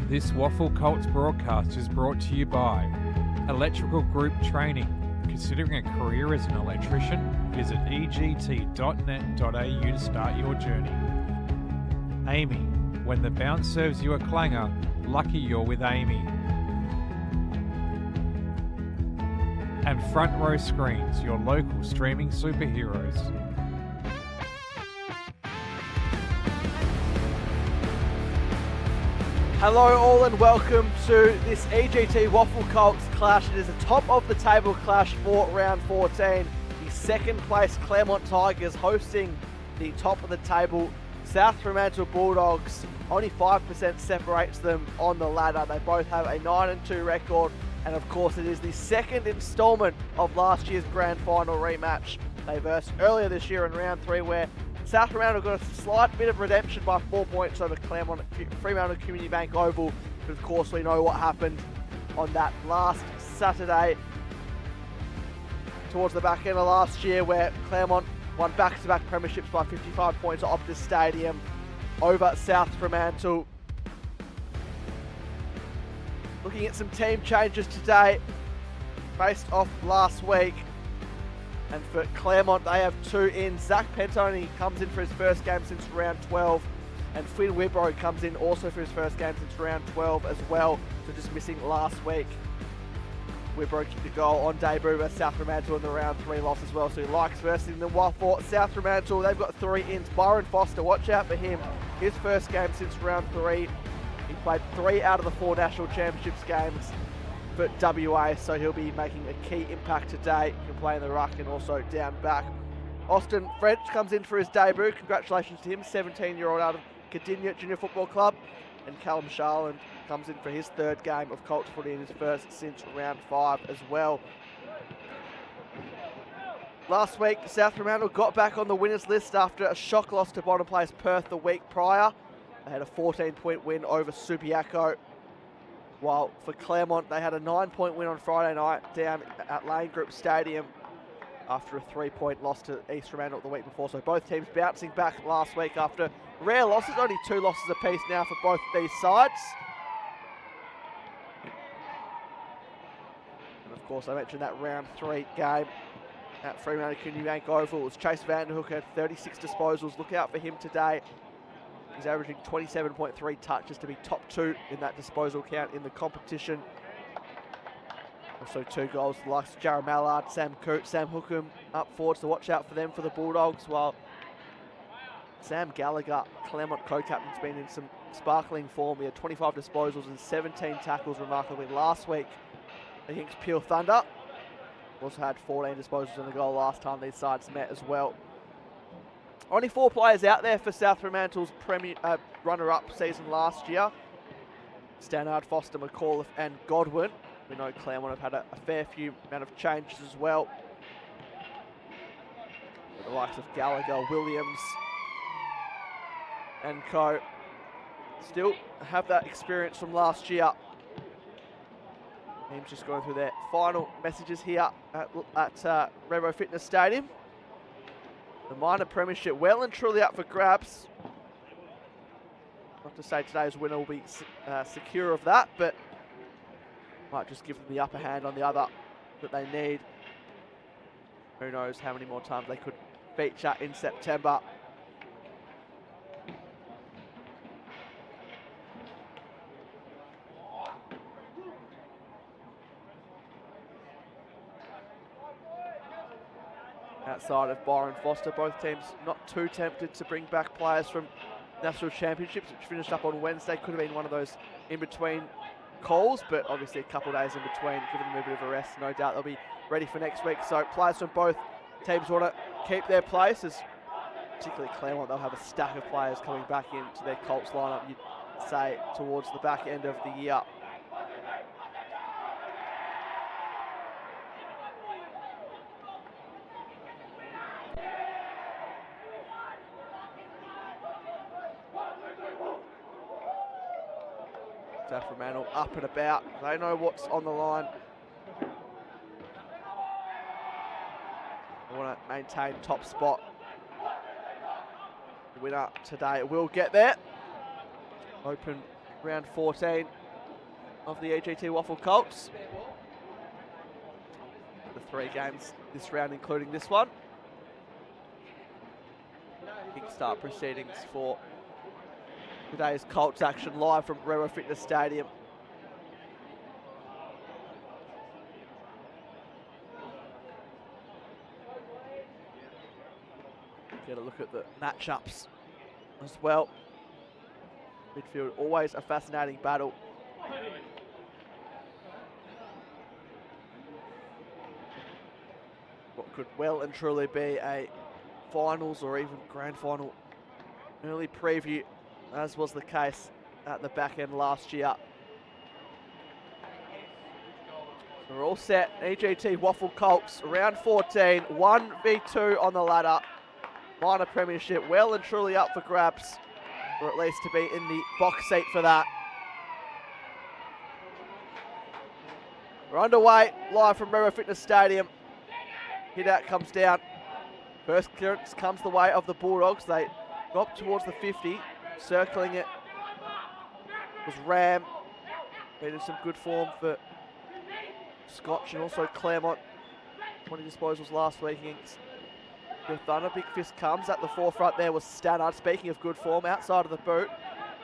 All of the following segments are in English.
This WAFL Colts broadcast is brought to you by Electrical Group Training. Considering a career as an electrician, visit egt.net.au to start your journey. Amy, when the bounce serves you a clanger, lucky you're with Amy. And Front Row Screens, your local streaming superheroes. Hello all and welcome to this EGT WAFL Colts clash. It is a top of the table clash for round 14. The second place Claremont Tigers hosting the top of the table South Fremantle Bulldogs. Only 5% separates them on the ladder. They both have a 9-2 record, and of course it is the second instalment of last year's grand final rematch. They versed earlier this year in round 3 where South Fremantle got a slight bit of redemption by 4 points over Claremont at Fremantle Community Bank Oval. But of course we know what happened on that last Saturday towards the back end of last year, where Claremont won back-to-back premierships by 55 points at Optus Stadium over South Fremantle. Looking at some team changes today based off last week. And for Claremont, they have 2 in. Zach Pentoni comes in for his first game since round 12. And Finn Wibro comes in also for his first game since round 12 as well. So just missing last week. Wibro kicked a goal on debut with South Fremantle in the round 3 loss as well. So he likes versing them. While for South Fremantle, they've got 3 ins. Byron Foster, watch out for him. His first game since round 3. He played 3 out of the 4 National Championships games for WA, so he'll be making a key impact today. He can play in the ruck and also down back. Austin French comes in for his debut. Congratulations to him, 17-year-old out of Cardinia Junior Football Club. And Callum Sharland comes in for his 3rd game of Colts footy and his first since round 5 as well. Last week, South Fremantle got back on the winners list after a shock loss to bottom place Perth the week prior. They had a 14-point win over Subiaco. While for Claremont, they had a 9-point win on Friday night down at Lane Group Stadium after a 3-point loss to East Fremantle the week before. So both teams bouncing back last week after rare losses, only 2 losses apiece now for both of these sides. And of course, I mentioned that round 3 game at Fremantle Community Bank Oval. It was Chase Vanderhook had 36 disposals. Look out for him today. He's averaging 27.3 touches to be top 2 in that disposal count in the competition. Also 2 goals, the likes of Jarrah Mallard, Sam Coote, Sam Hookham up forward, so watch out for them for the Bulldogs, while Sam Gallagher, Claremont co-captain's been in some sparkling form. He had 25 disposals and 17 tackles remarkably last week against Pure Thunder. Also had 14 disposals in the goal last time these sides met as well. Only 4 players out there for South Fremantle's runner-up season last year. Stannard, Foster, McAuliffe and Godwin. We know Claremont have had a fair few amount of changes as well. The likes of Gallagher, Williams and co. Still have that experience from last year. Teams just going through their final messages here at Revo Fitness Stadium. The minor premiership well and truly up for grabs. Not to say today's winner will be secure of that, but might just give them the upper hand on the other that they need. Who knows how many more times they could feature in September. Outside of Byron Foster, both teams not too tempted to bring back players from National Championships, which finished up on Wednesday. Could have been one of those in-between calls, but obviously a couple of days in between, giving them a bit of a rest. No doubt they'll be ready for next week. So players from both teams want to keep their places, particularly Claremont. They'll have a stack of players coming back into their Colts lineup, you'd say, towards the back end of the year. South Fremantle up and about. They know what's on the line. They want to maintain top spot. The winner today will get there. Open round 14 of the EGT WAFL Colts. The 3 games this round, including this one. Kickstart proceedings for today's Colts action live from Rero Fitness Stadium. Get a look at the matchups as well. Midfield, always a fascinating battle. What could well and truly be a finals or even grand final early preview, as was the case at the back end last year. So we're all set. EGT WAFL Colts, round 14, 1v2 on the ladder. Minor premiership, well and truly up for grabs, or at least to be in the box seat for that. We're underway, live from Rero Fitness Stadium. Hit out comes down. First clearance comes the way of the Bulldogs. They go up towards the 50, circling it was Ram. Needed some good form for Scotch and also Claremont. 20 disposals last week against the Thunder. Big fist comes at the forefront there was Stannard. Speaking of good form, outside of the boot.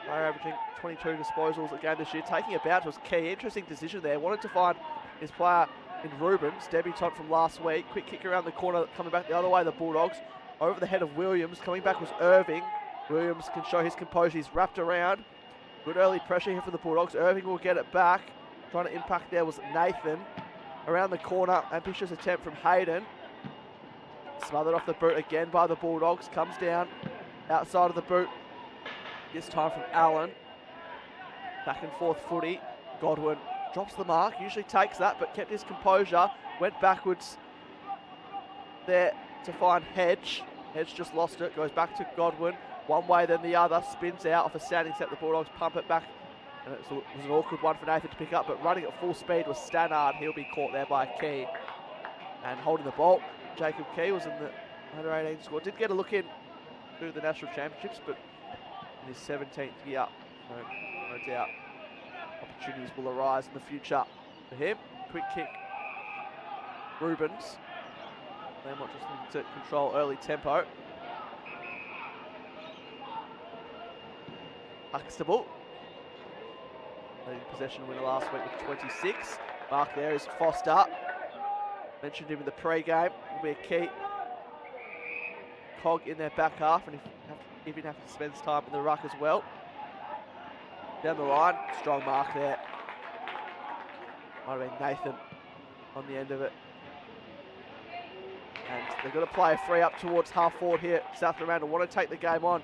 They're averaging 22 disposals a game this year. Taking a bounce was key. Interesting decision there. Wanted to find his player in Rubens, debutant from last week. Quick kick around the corner, coming back the other way, the Bulldogs. Over the head of Williams. Coming back was Irving. Williams can show his composure. He's wrapped around. Good early pressure here for the Bulldogs. Irving will get it back. Trying to impact there was Nathan. Around the corner, ambitious attempt from Hayden. Smothered off the boot again by the Bulldogs. Comes down outside of the boot. This time from Allen. Back and forth footy. Godwin drops the mark. Usually takes that, but kept his composure. Went backwards there to find Hedge. Hedge just lost it. Goes back to Godwin. One way then the other. Spins out off a standing set. The Bulldogs pump it back. And it was an awkward one for Nathan to pick up, but running at full speed was Stannard. He'll be caught there by Key. And holding the ball, Jacob Key was in the under 18 squad. Did get a look in to the national championships, but in his 17th year, no doubt opportunities will arise in the future for him. Quick kick, Rubens. Claremont just looking to control early tempo. Huxtable. Leading possession winner last week with 26. Mark there is Foster. Mentioned him in the pre-game. Will be a key cog in their back half, and if he have to spend time in the ruck as well. Down the line, strong mark there. Might have been Nathan on the end of it. And they've got to play a free up towards half forward here. South Fremantle want to take the game on.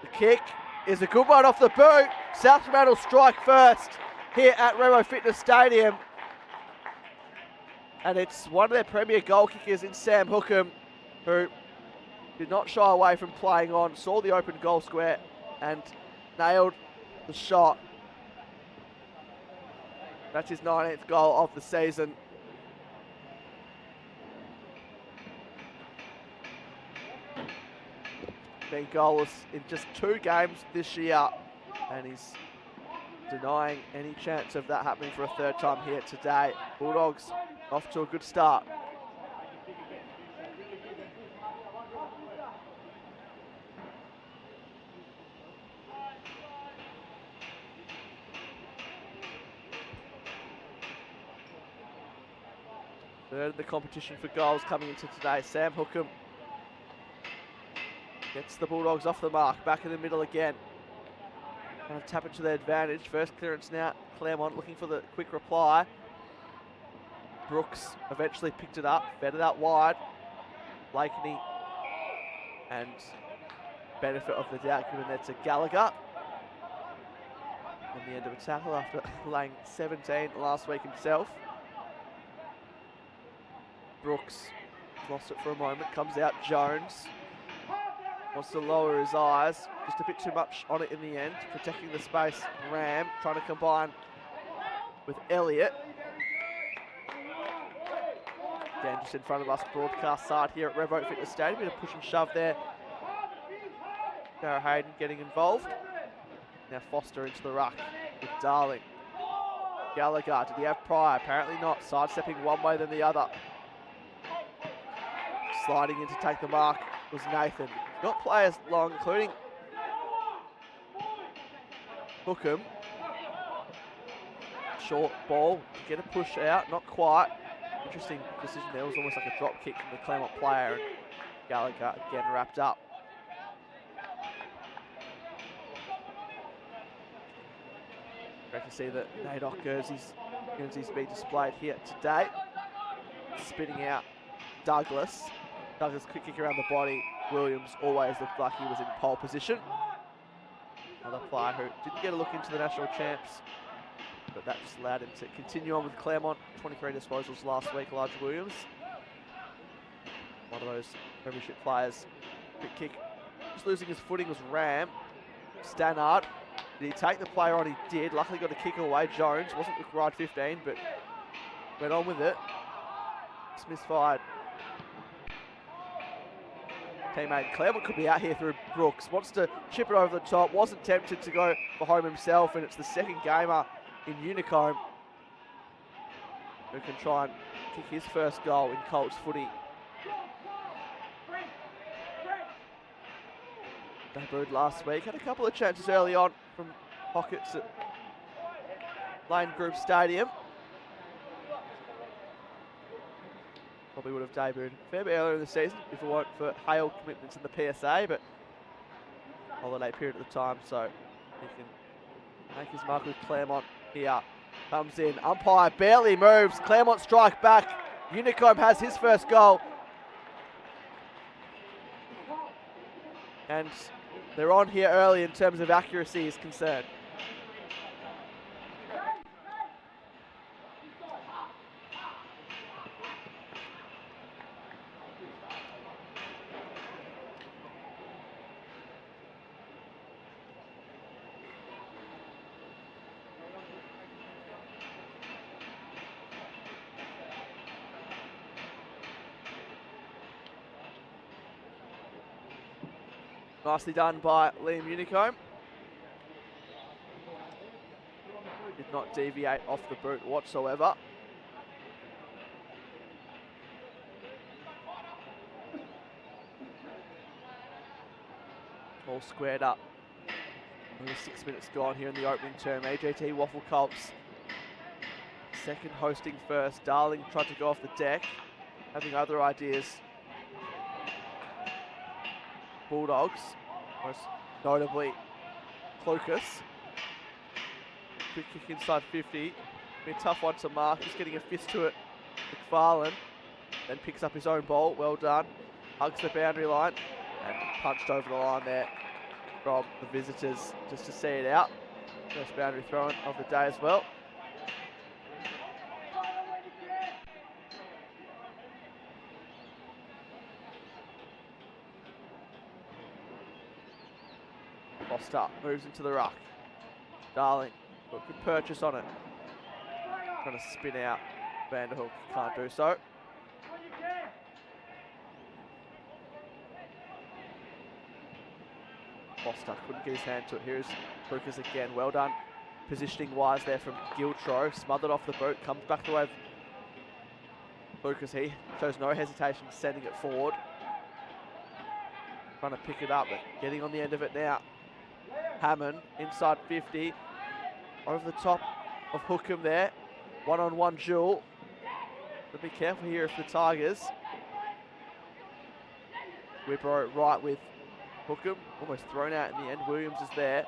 The kick is a good one off the boot. South Fremantle strike first here at Rero Fitness Stadium. And it's one of their premier goal kickers in Sam Hookham, who did not shy away from playing on, saw the open goal square and nailed the shot. That's his 19th goal of the season. Been goalless in just 2 games this year, and he's denying any chance of that happening for a 3rd time here today. Bulldogs off to a good start. Third in the competition for goals coming into today. Sam Hookham gets the Bulldogs off the mark, back in the middle again. Going to tap it to their advantage. First clearance now, Claremont looking for the quick reply. Brooks eventually picked it up, fed it out wide. Blakeney and benefit of the doubt given there to Gallagher. On the end of a tackle after laying 17 last week himself. Brooks lost it for a moment, comes out Jones. Wants to lower his eyes, just a bit too much on it in the end. Protecting the space, Ram trying to combine with Elliott. Again, just in front of us, broadcast side here at Rero Fitness Stadium. Bit of push and shove there. Gareth Hayden getting involved. Now Foster into the ruck with Darling. Gallagher, did he have Pryor? Apparently not. Sidestepping one way than the other. Sliding in to take the mark was Nathan. Got players long, including Hookham. Short ball, get a push out, not quite. Interesting decision there. It was almost like a drop kick from the Claremont player, and Gallagher again wrapped up. Great to see that NAIDOC Guernseys be displayed here today. Spinning out Douglas. Douglas quick kick around the body. Williams always looked like he was in pole position. Another player who didn't get a look into the national champs, but that just allowed him to continue on with Claremont. 23 disposals last week, Elijah Williams. One of those premiership players. Quick kick. Just losing his footing was Ram. Stannard. Did he take the player on? He did. Luckily got a kick away. Jones wasn't the right 15, but went on with it. Smith fired. Teammate Claremont could be out here through Brooks. Wants to chip it over the top. Wasn't tempted to go for home himself, and it's the second gamer in Unicombe who can try and kick his first goal in Colts footy. Debuted last week. Had a couple of chances early on from pockets at Lane Group Stadium. Probably would have debuted a fair bit earlier in the season if it weren't for Hale commitments in the PSA, but holiday period at the time, so he can make his mark with Claremont here. Comes in, umpire barely moves, Claremont strike back. Unicombe has his first goal. And they're on here early in terms of accuracy is concerned. Nicely done by Liam Unicombe. Did not deviate off the boot whatsoever. All squared up. Only 6 minutes gone here in the opening term. EGT WAFL Colts. Second hosting first. Darling tried to go off the deck, having other ideas. Bulldogs, most notably Clucas. Quick kick inside 50. Be a tough one to mark. Just getting a fist to it. McFarlane then picks up his own ball. Well done. Hugs the boundary line and punched over the line there from the visitors just to see it out. First boundary throw-in of the day as well. Foster moves into the ruck. Darling, got good purchase on it. Trying to spin out. Vanderhook can't do so. Foster couldn't get his hand to it. Here's Lucas again. Well done. Positioning wise there from Giltro. Smothered off the boot. Comes back the way of Lucas. He shows no hesitation sending it forward. Trying to pick it up, but getting on the end of it now. Hammond inside 50, over the top of Hookham there, one-on-one duel. But be careful here if the Tigers. Whipper right with Hookham, almost thrown out in the end. Williams is there,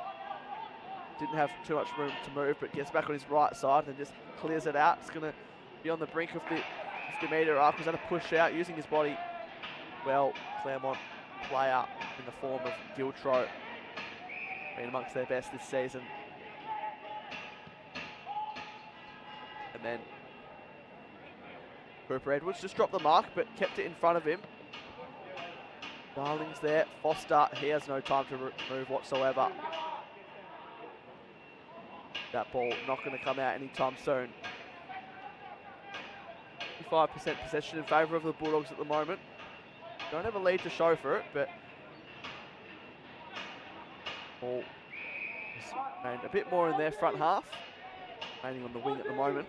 didn't have too much room to move, but gets back on his right side and just clears it out. It's going to be on the brink of the 50-metre arc. He's going to push out using his body. Well, Claremont player in the form of Giltro. Been amongst their best this season. And then Cooper Edwards just dropped the mark, but kept it in front of him. Darling's there. Foster, he has no time to move whatsoever. That ball not going to come out anytime soon. 55% possession in favour of the Bulldogs at the moment. Don't have a lead to show for it, but ball And a bit more in their front half. Remaining on the wing at the moment.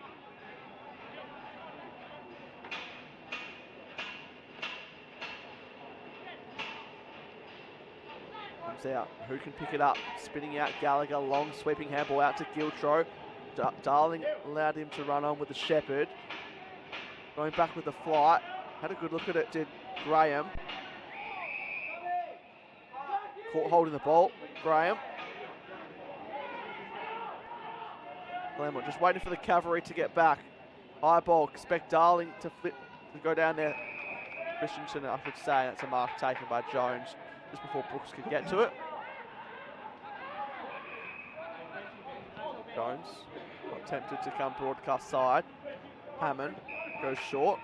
Comes out. Who can pick it up? Spinning out Gallagher. Long sweeping handball out to Giltro. Darling allowed him to run on with the Shepherd. Going back with the flight. Had a good look at it, did Graham. Caught holding the ball. Graham. Claremont just waiting for the cavalry to get back. High ball. Expect Darling to flip, to go down there. Christensen, I should say. That's a mark taken by Jones just before Brooks could get to it. Jones got tempted to come broadcast side. Hammond goes short.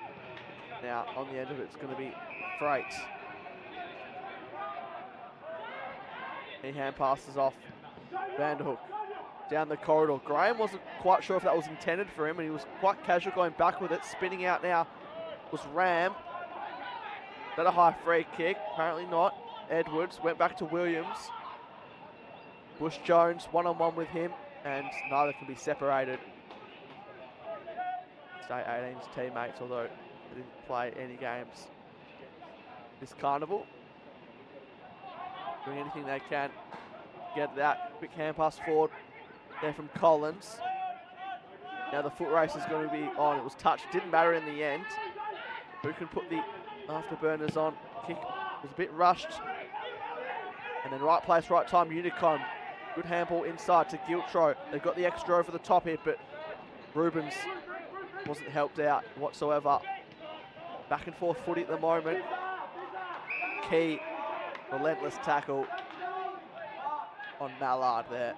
Now on the end of it, it's going to be Freight. He hand passes off Vanderhoek down the corridor. Graham wasn't quite sure if that was intended for him, and he was quite casual going back with it. Spinning out now was Ram. Is that a high free kick? Apparently not. Edwards went back to Williams. Bush Jones one-on-one with him, and neither can be separated. State 18's teammates, although they didn't play any games this carnival. Doing anything they can to get that. Quick hand pass forward there from Collins. Now the foot race is going to be on. It was touched. Didn't matter in the end. Who can put the afterburners on? Kick was a bit rushed. And then right place, right time, Unicom. Good handball inside to Giltro. They've got the extra over the top here, but Rubens wasn't helped out whatsoever. Back and forth footy at the moment. Key, relentless tackle on Mallard there.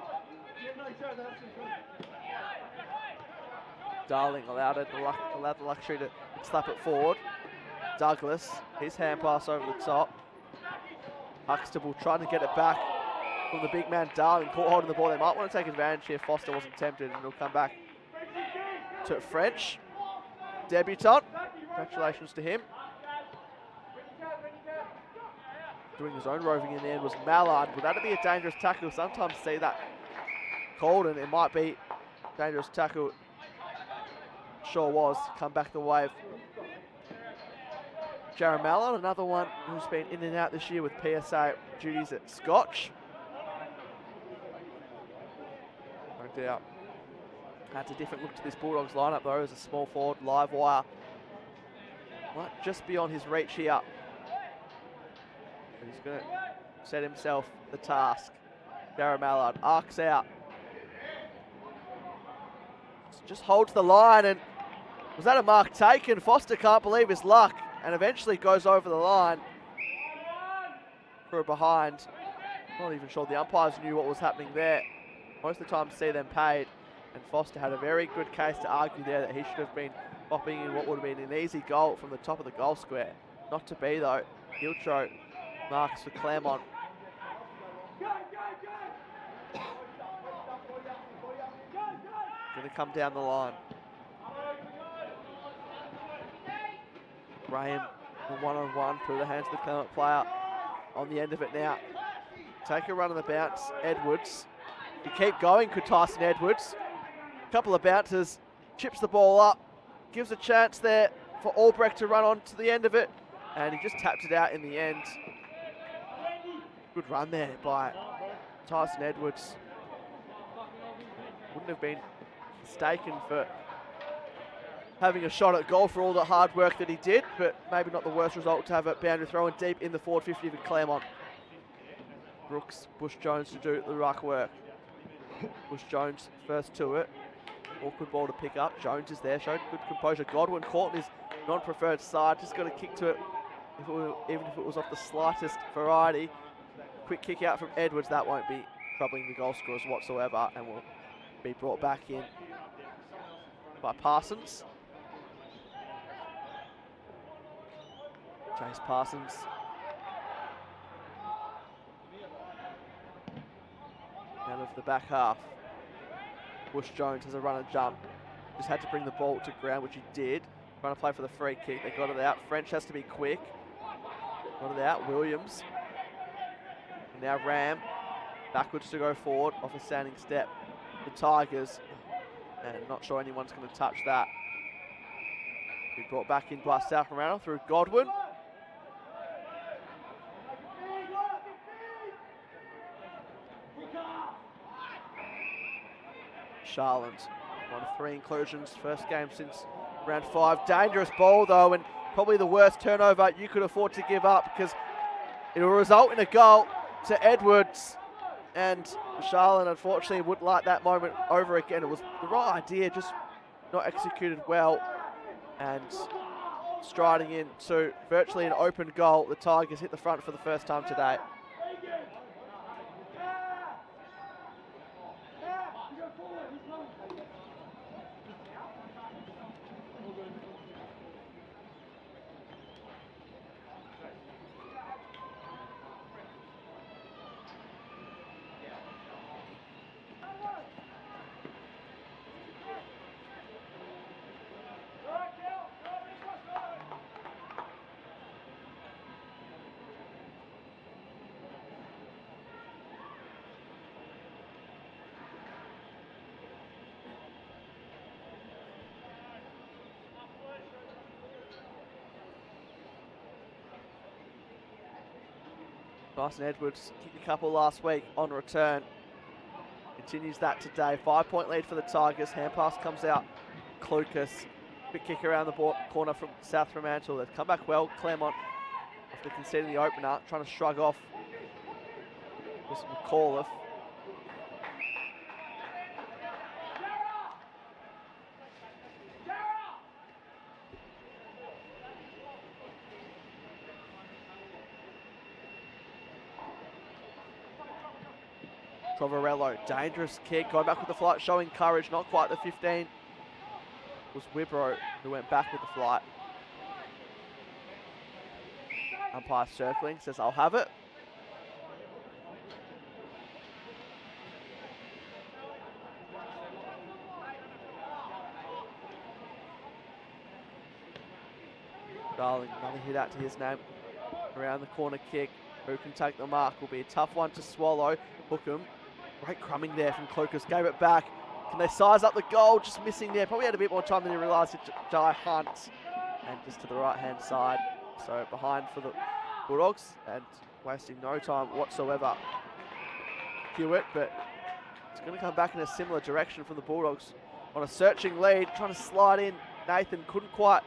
Darling allowed the luxury to slap it forward. Douglas, his hand pass over the top. Huxtable trying to get it back from the big man Darling. Caught holding the ball. They might want to take advantage here. Foster wasn't tempted, and he'll come back to French. Debutant. Congratulations to him. Doing his own roving in the end was Mallard. Would that be a dangerous tackle? Sometimes see that called, and it might be dangerous tackle. Sure was. Come back the wave. Jaron Mallard, another one who's been in and out this year with PSA duties at Scotch. No doubt. That's a different look to this Bulldogs lineup though, as a small forward, live wire. Might just be on his reach here. But he's going to set himself the task. Jaron Mallard arcs out. Just holds the line, and was that a mark taken? Foster can't believe his luck, and eventually goes over the line for a behind. Not even sure the umpires knew what was happening there. Most of the time see them paid, and Foster had a very good case to argue there that he should have been popping in what would have been an easy goal from the top of the goal square. Not to be though. Giltro marks for Claremont. Going to come down the line. Graham, one-on-one through the hands of the Claremont player. On the end of it now. Take a run on the bounce. Edwards. If you keep going, could Tyson Edwards. Couple of bounces. Chips the ball up. Gives a chance there for Albrecht to run on to the end of it. And he just tapped it out in the end. Good run there by Tyson Edwards. Wouldn't have been mistaken for having a shot at goal for all the hard work that he did, but maybe not the worst result to have a boundary throw in deep in the forward 50 for Claremont. Brooks, Bush Jones to do the ruck work. Bush Jones first to it. Awkward ball to pick up. Jones is there, showed good composure. Godwin caught in his non-preferred side, just got a kick to it, even if it was off the slightest variety. Quick kick out from Edwards, that won't be troubling the goal scorers whatsoever, and will be brought back in by Parsons. Chase Parsons. Out of the back half. Bush Jones has a run and jump. Just had to bring the ball to ground, which he did. Trying to play for the free kick. They got it out. French has to be quick. Got it out. Williams. And now Ram. backwards to go forward off a standing step. The Tigers, and not sure anyone's going to touch that. Be brought back in by South Fremantle through Godwin. Charland, one of 3 inclusions, first game since round 5. Dangerous ball though, and probably the worst turnover you could afford to give up, because it will result in a goal to Edwards. And Charlotte unfortunately wouldn't like that moment over again. It was the right idea, just not executed well. And striding into virtually an open goal, the Tigers hit the front for the first time today. Bryson Edwards kicked a couple last week on return. Continues that today. 5-point lead for the Tigers. Hand pass comes out. Clucas. Quick kick around the corner from South Fremantle. They've come back well. Claremont, after conceding the opener, trying to shrug off this McAuliffe. Trovarello, dangerous kick, going back with the flight, showing courage, not quite the 15. It was Wibro who went back with the flight. Umpire circling, says I'll have it. Darling, another hit out to his name. Around the corner kick. Who can take the mark? Will be a tough one to swallow. Hookham. Great crumbing there from Clucas. Gave it back. Can they size up the goal? Just missing there. Probably had a bit more time than he realised. Jai Hunt. And just to the right-hand side. So behind for the Bulldogs. And wasting no time whatsoever. Hewitt, but it's going to come back in a similar direction from the Bulldogs. On a searching lead. Trying to slide in. Nathan couldn't quite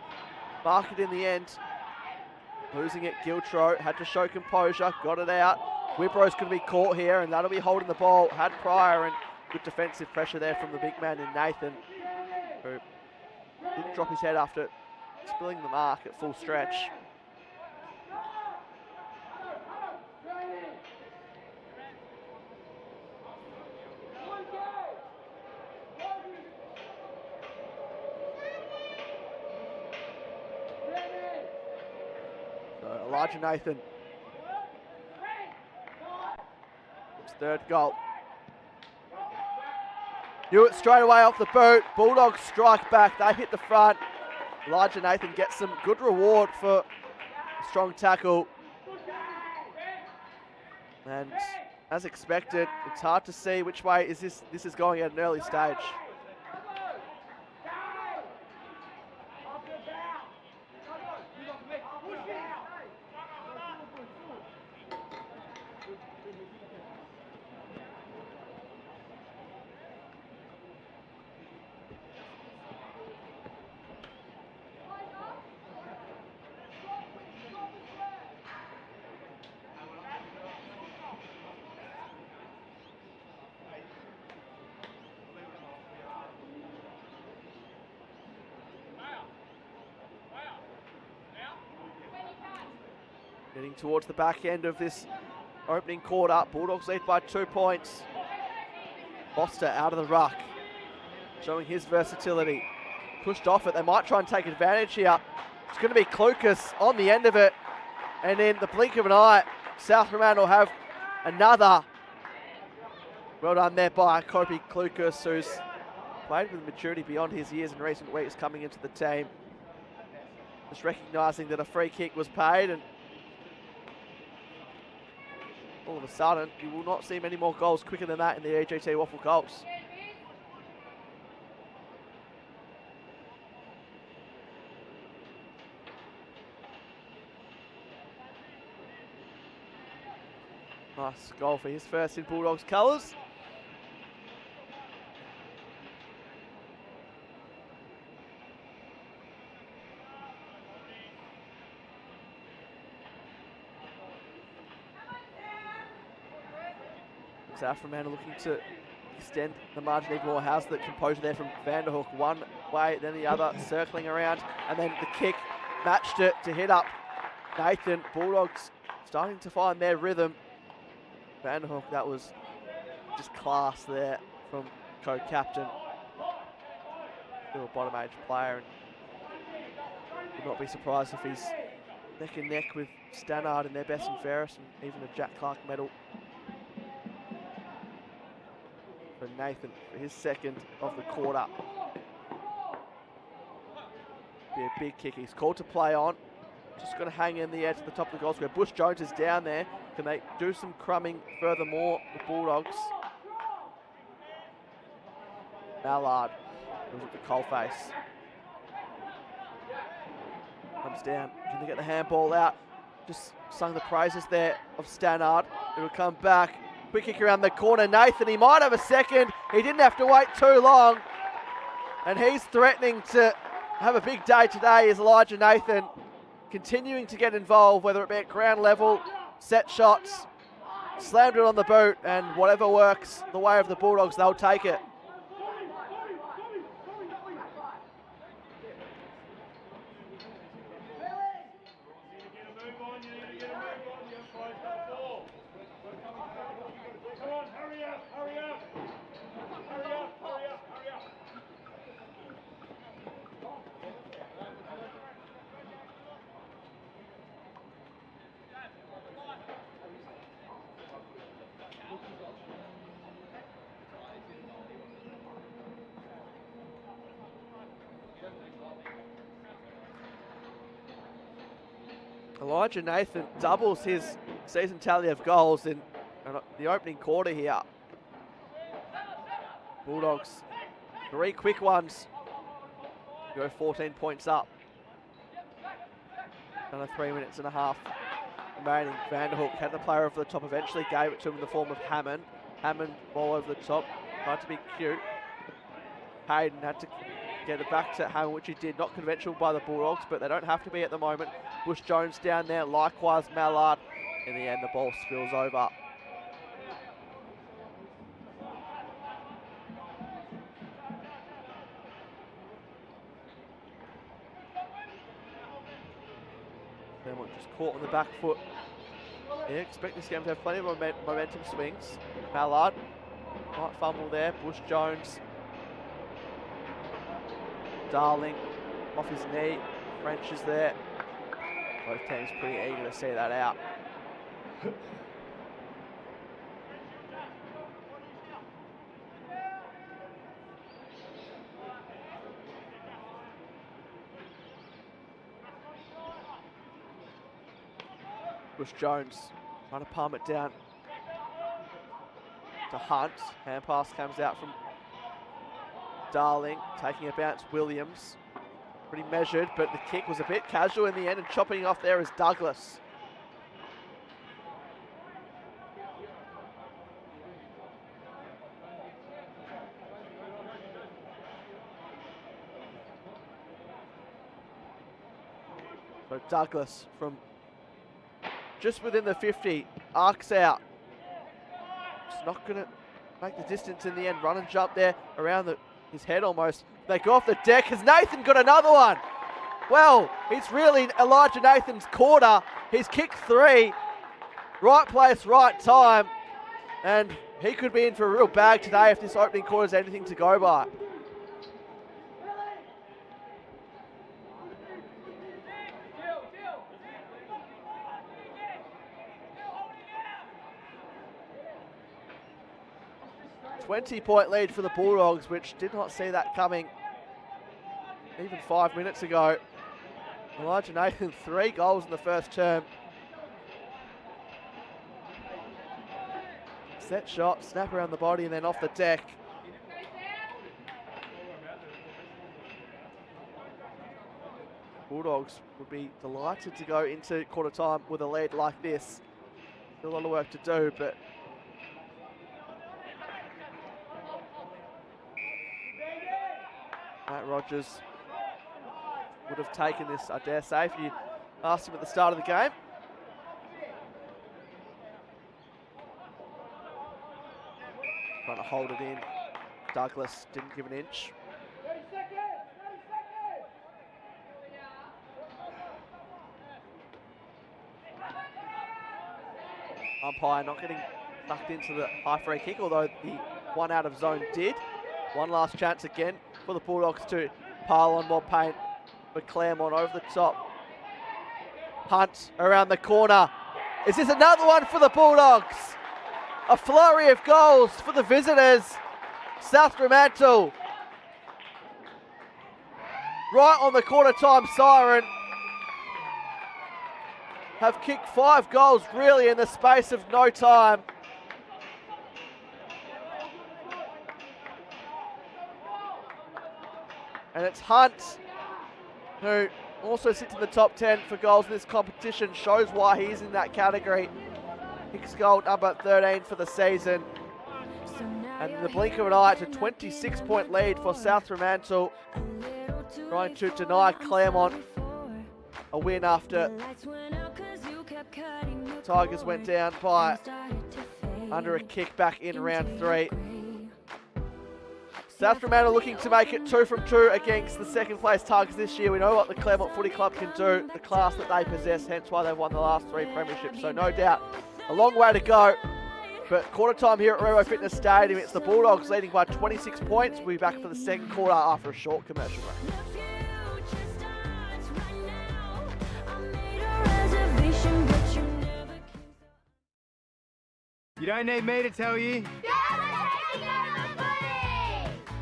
mark it in the end. Losing it, Giltro. Had to show composure. Got it out. Wibro's going to be caught here, and that'll be holding the ball. Had Pryor, and good defensive pressure there from the big man in Nathan, who didn't drop his head after spilling the mark at full stretch. So Elijah Nathan. Third goal. Hewitt straight away off the boot. Bulldogs strike back. They hit the front. Elijah Nathan gets some good reward for a strong tackle. And as expected, it's hard to see which way is this is going at an early stage. Getting towards the back end of this opening quarter. Bulldogs lead by 2 points. Foster out of the ruck, showing his versatility. Pushed off it. They might try and take advantage here. It's going to be Clucas on the end of it. And in the blink of an eye, South Fremantle have another. Well done there by Kobe Clucas, who's played with maturity beyond his years in recent weeks coming into the team. Just recognising that a free kick was paid, and all of a sudden, you will not see many more goals quicker than that in the EGT WAFL Colts. Nice goal for his first in Bulldogs colours. Fremantle looking to extend the margin even more. How's the composure there from Vanderhoek? One way, then the other, circling around, and then the kick matched it to hit up Nathan. Bulldogs starting to find their rhythm. Vanderhoek, that was just class there from co-captain. Still a bottom age player, and would not be surprised if he's neck and neck with Stannard in their best and fairest, and even a Jack Clark medal for Nathan for his second of the quarter. Be a big kick. He's called to play on. Just going to hang in the edge at the top of the goal square. Bush Jones is down there. Can they do some crumbing furthermore, the Bulldogs? Mallard was at the coalface. Comes down. Can they get the handball out? Just sung the praises there of Stannard. It'll come back. Quick kick around the corner. Nathan, he might have a second. He didn't have to wait too long. And he's threatening to have a big day today, is Elijah Nathan. Continuing to get involved, whether it be at ground level, set shots, slammed it on the boot, and whatever works the way of the Bulldogs, they'll take it. Elijah Nathan doubles his season tally of goals in the opening quarter here. Bulldogs, 3 quick ones, go 14 points up. Another 3 minutes and a half remaining. Vanderhoek had the player over the top, eventually gave it to him in the form of Hammond. Hammond, ball over the top, tried to be cute. Hayden had to get it back to Hammond, which he did. Not conventional by the Bulldogs, but they don't have to be at the moment. Bush Jones down there, likewise Mallard. In the end, the ball spills over. Claremont just caught on the back foot. Yeah, expect this game to have plenty of momentum swings. Mallard, might fumble there. Bush Jones. Darling off his knee. French is there. Both teams pretty eager to see that out. Bush Jones trying to palm it down to Hunt. Hand pass comes out from Darling, taking a bounce. Williams, pretty measured, but the kick was a bit casual in the end, and chopping off there is Douglas. So Douglas from just within the 50, arcs out. Just not going to make the distance in the end. Run and jump there around his head almost. They go off the deck. Has Nathan got another one? Well, it's really Elijah Nathan's quarter. He's kicked 3. Right place, right time. And he could be in for a real bag today if this opening quarter is anything to go by. .20 lead for the Bulldogs, which did not see that coming even 5 minutes ago. Elijah Nathan, 3 goals in the first term. Set shot, snap around the body, and then off the deck. Bulldogs would be delighted to go into quarter time with a lead like this. Still a lot of work to do, but Matt Rogers would have taken this, I dare say, if you asked him at the start of the game. Trying to hold it in. Douglas didn't give an inch. Umpire not getting sucked into the high free kick, although the one out of zone did. One last chance again for the Bulldogs to pile on more paint for Claremont over the top. Hunt around the corner. Is this another one for the Bulldogs? A flurry of goals for the visitors. South Fremantle right on the quarter time siren. Have kicked 5 goals really in the space of no time. And it's Hunt, who also sits in the top 10 for goals in this competition, shows why he's in that category. Hicks goal number 13 for the season. And in the blink of an eye, it's a 26-point lead for South Fremantle, trying to deny Claremont a win after Tigers went down by under a kick back in round 3. South Fremantle looking to make it 2 from 2 against the second place Tigers this year. We know what the Claremont Footy Club can do, the class that they possess, hence why they've won the last 3 premierships. So no doubt, a long way to go. But quarter time here at Remo Fitness Stadium, it's the Bulldogs leading by 26 points. We'll be back for the second quarter after a short commercial break. You don't need me to tell you.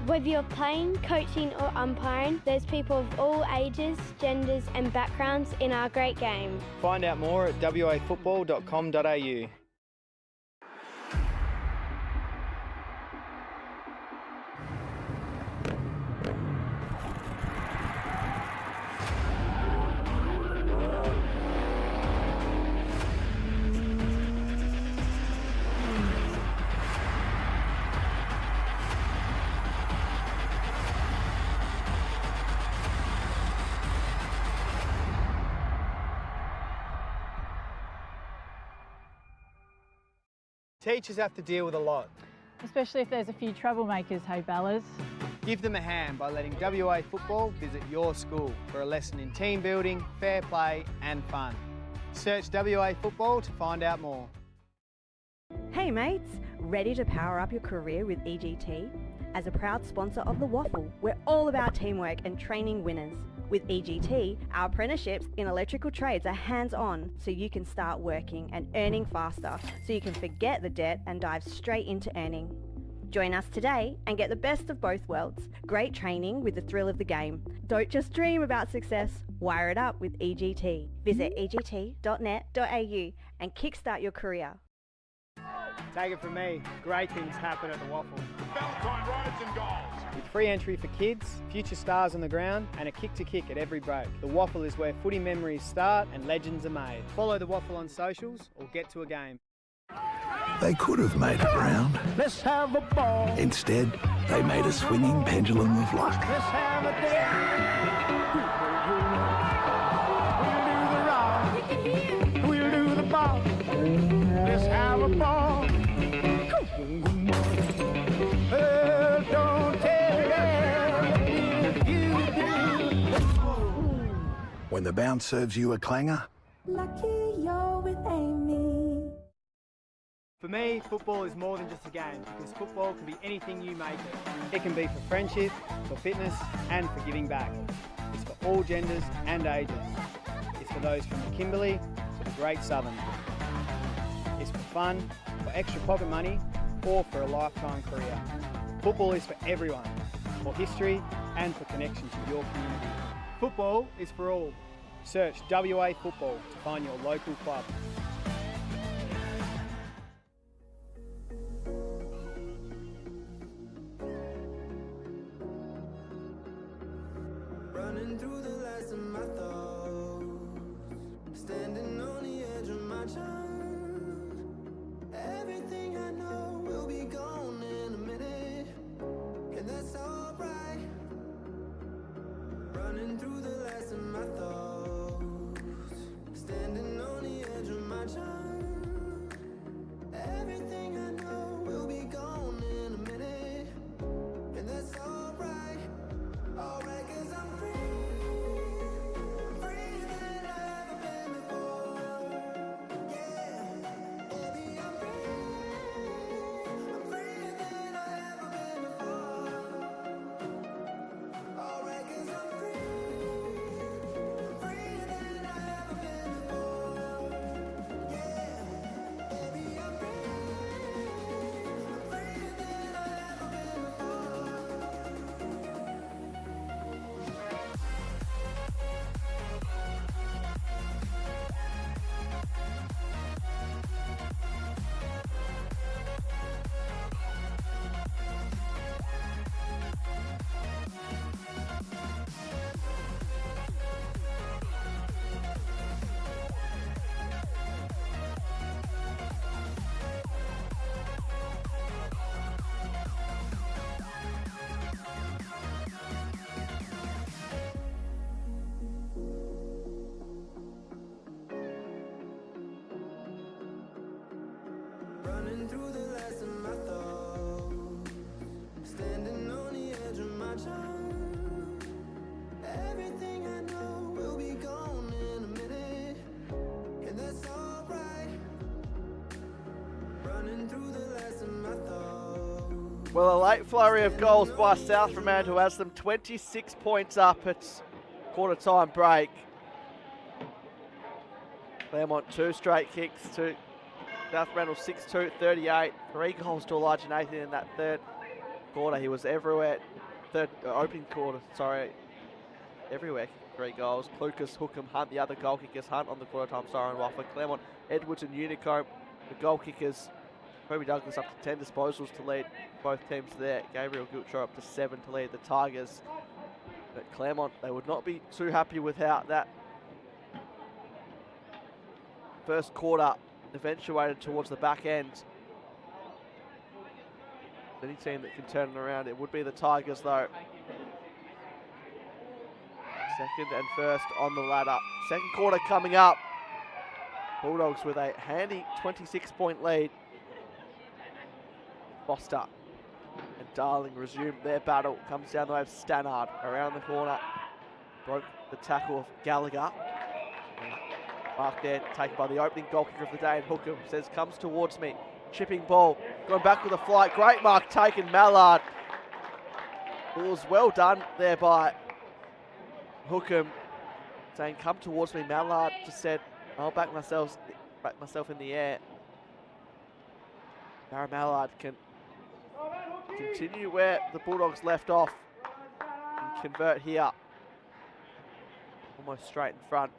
Whether you're playing, coaching or umpiring, there's people of all ages, genders and backgrounds in our great game. Find out more at wafootball.com.au. Teachers have to deal with a lot. Especially if there's a few troublemakers, hey Bellas. Give them a hand by letting WA Football visit your school for a lesson in team building, fair play and fun. Search WA Football to find out more. Hey mates, ready to power up your career with EGT? As a proud sponsor of the WAFL, we're all about teamwork and training winners. With EGT, our apprenticeships in electrical trades are hands-on, so you can start working and earning faster, so you can forget the debt and dive straight into earning. Join us today and get the best of both worlds. Great training with the thrill of the game. Don't just dream about success, wire it up with EGT. Visit egt.net.au and kickstart your career. Take it from me, great things happen at the WAFL. Valentine rides and goals. With free entry for kids, future stars on the ground and a kick to kick at every break. The WAFL is where footy memories start and legends are made. Follow the WAFL on socials or get to a game. They could have made it round. Let's have a ball. Instead, they made a swinging pendulum of luck. Let's have a day. We'll do the rock. We'll do the ball. Let's have a ball. Don't tell me you do. When the bounce serves you a clanger, Lucky you're with Amy. For me, football is more than just a game, because football can be anything you make it. It can be for friendship, for fitness, and for giving back. It's for all genders and ages. It's for those from the Kimberley to the Great Southern. It's for fun, for extra pocket money, or for a lifetime career. Football is for everyone, for history and for connection to your community. Football is for all. Search WA Football to find your local club. Running through the last of my thoughts, standing on the edge of my time. Everything I know will be gone in a minute, and that's alright, alright, 'cause I'm free, freer than I've ever been before. Yeah, baby, I'm freer than I've ever been before. Alright, 'cause I'm freer than I've ever been before. Yeah, baby, I'm freer than I've ever been before. Running through the last of my thoughts, standing on the edge of my time. Everything I know will be gone in a minute, and that's alright. Running through the last of my thoughts. Well, a late flurry of goals by South Fremantle who has them 26 points up at quarter-time break. Claremont 2 straight kicks to South Fremantle 6-2, 38. 3 goals to Elijah Nathan in that third quarter. He was everywhere. Opening quarter, sorry. Everywhere. 3 goals. Lucas, Hookham, Hunt, the other goal kickers. Hunt on the quarter-time siren while for Claremont, Edwards and Unicombe. The goal kickers, Toby Douglas up to 10 disposals to lead both teams there. Gabriel Gilcher up to 7 to lead the Tigers. But Claremont, they would not be too happy with how that first quarter eventuated towards the back end. Any team that can turn it around, it would be the Tigers though. Second and first on the ladder. Second quarter coming up. Bulldogs with a handy 26-point lead. Foster and Darling resume their battle. Comes down the way of Stannard around the corner. Broke the tackle of Gallagher. Mark there, taken by the opening goal kicker of the day, and Hookham says, comes towards me. Chipping ball, going back with a flight. Great mark taken, Mallard. It was well done there by Hookham, saying, come towards me. Mallard just said, I'll back myself in the air. Darren Mallard can continue where the Bulldogs left off and convert here. Almost straight in front.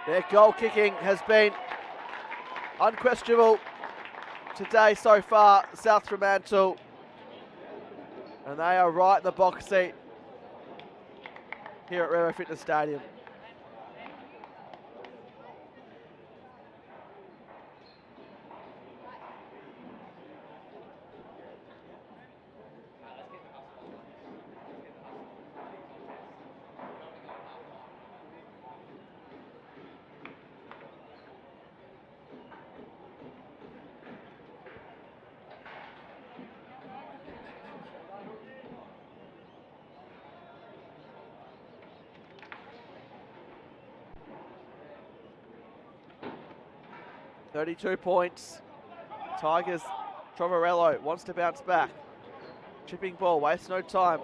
Their goal kicking has been unquestionable today so far, South Fremantle. And they are right in the box seat here at Railway Fitness Stadium. .32 points. Tigers, Trovarello wants to bounce back. Chipping ball, wastes no time.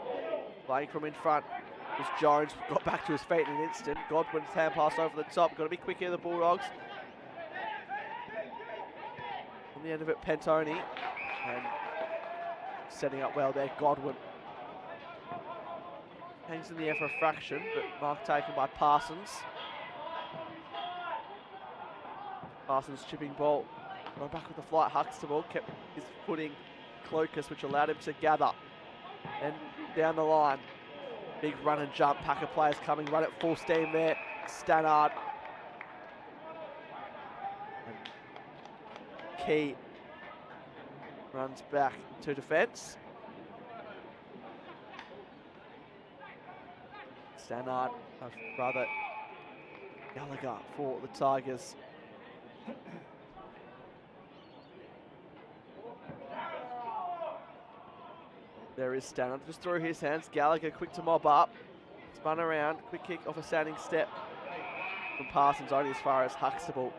Playing from in front was Jones. Got back to his feet in an instant. Godwin's hand pass over the top. Got to be quick here, the Bulldogs. On the end of it, Pentoni. And setting up well there, Godwin. Hangs in the air for a fraction, but mark taken by Parsons. Parsons chipping ball. Going back with the flight. Huxtable kept his footing Cloacus, which allowed him to gather. And down the line. Big run and jump. Pack of players coming. Run at full steam there. Stannard. Key runs back to defence. Stannard, rather Gallagher for the Tigers. There is Stannard, just through his hands. Gallagher quick to mob up. Spun around, quick kick off a standing step from Parsons only as far as Huxtable.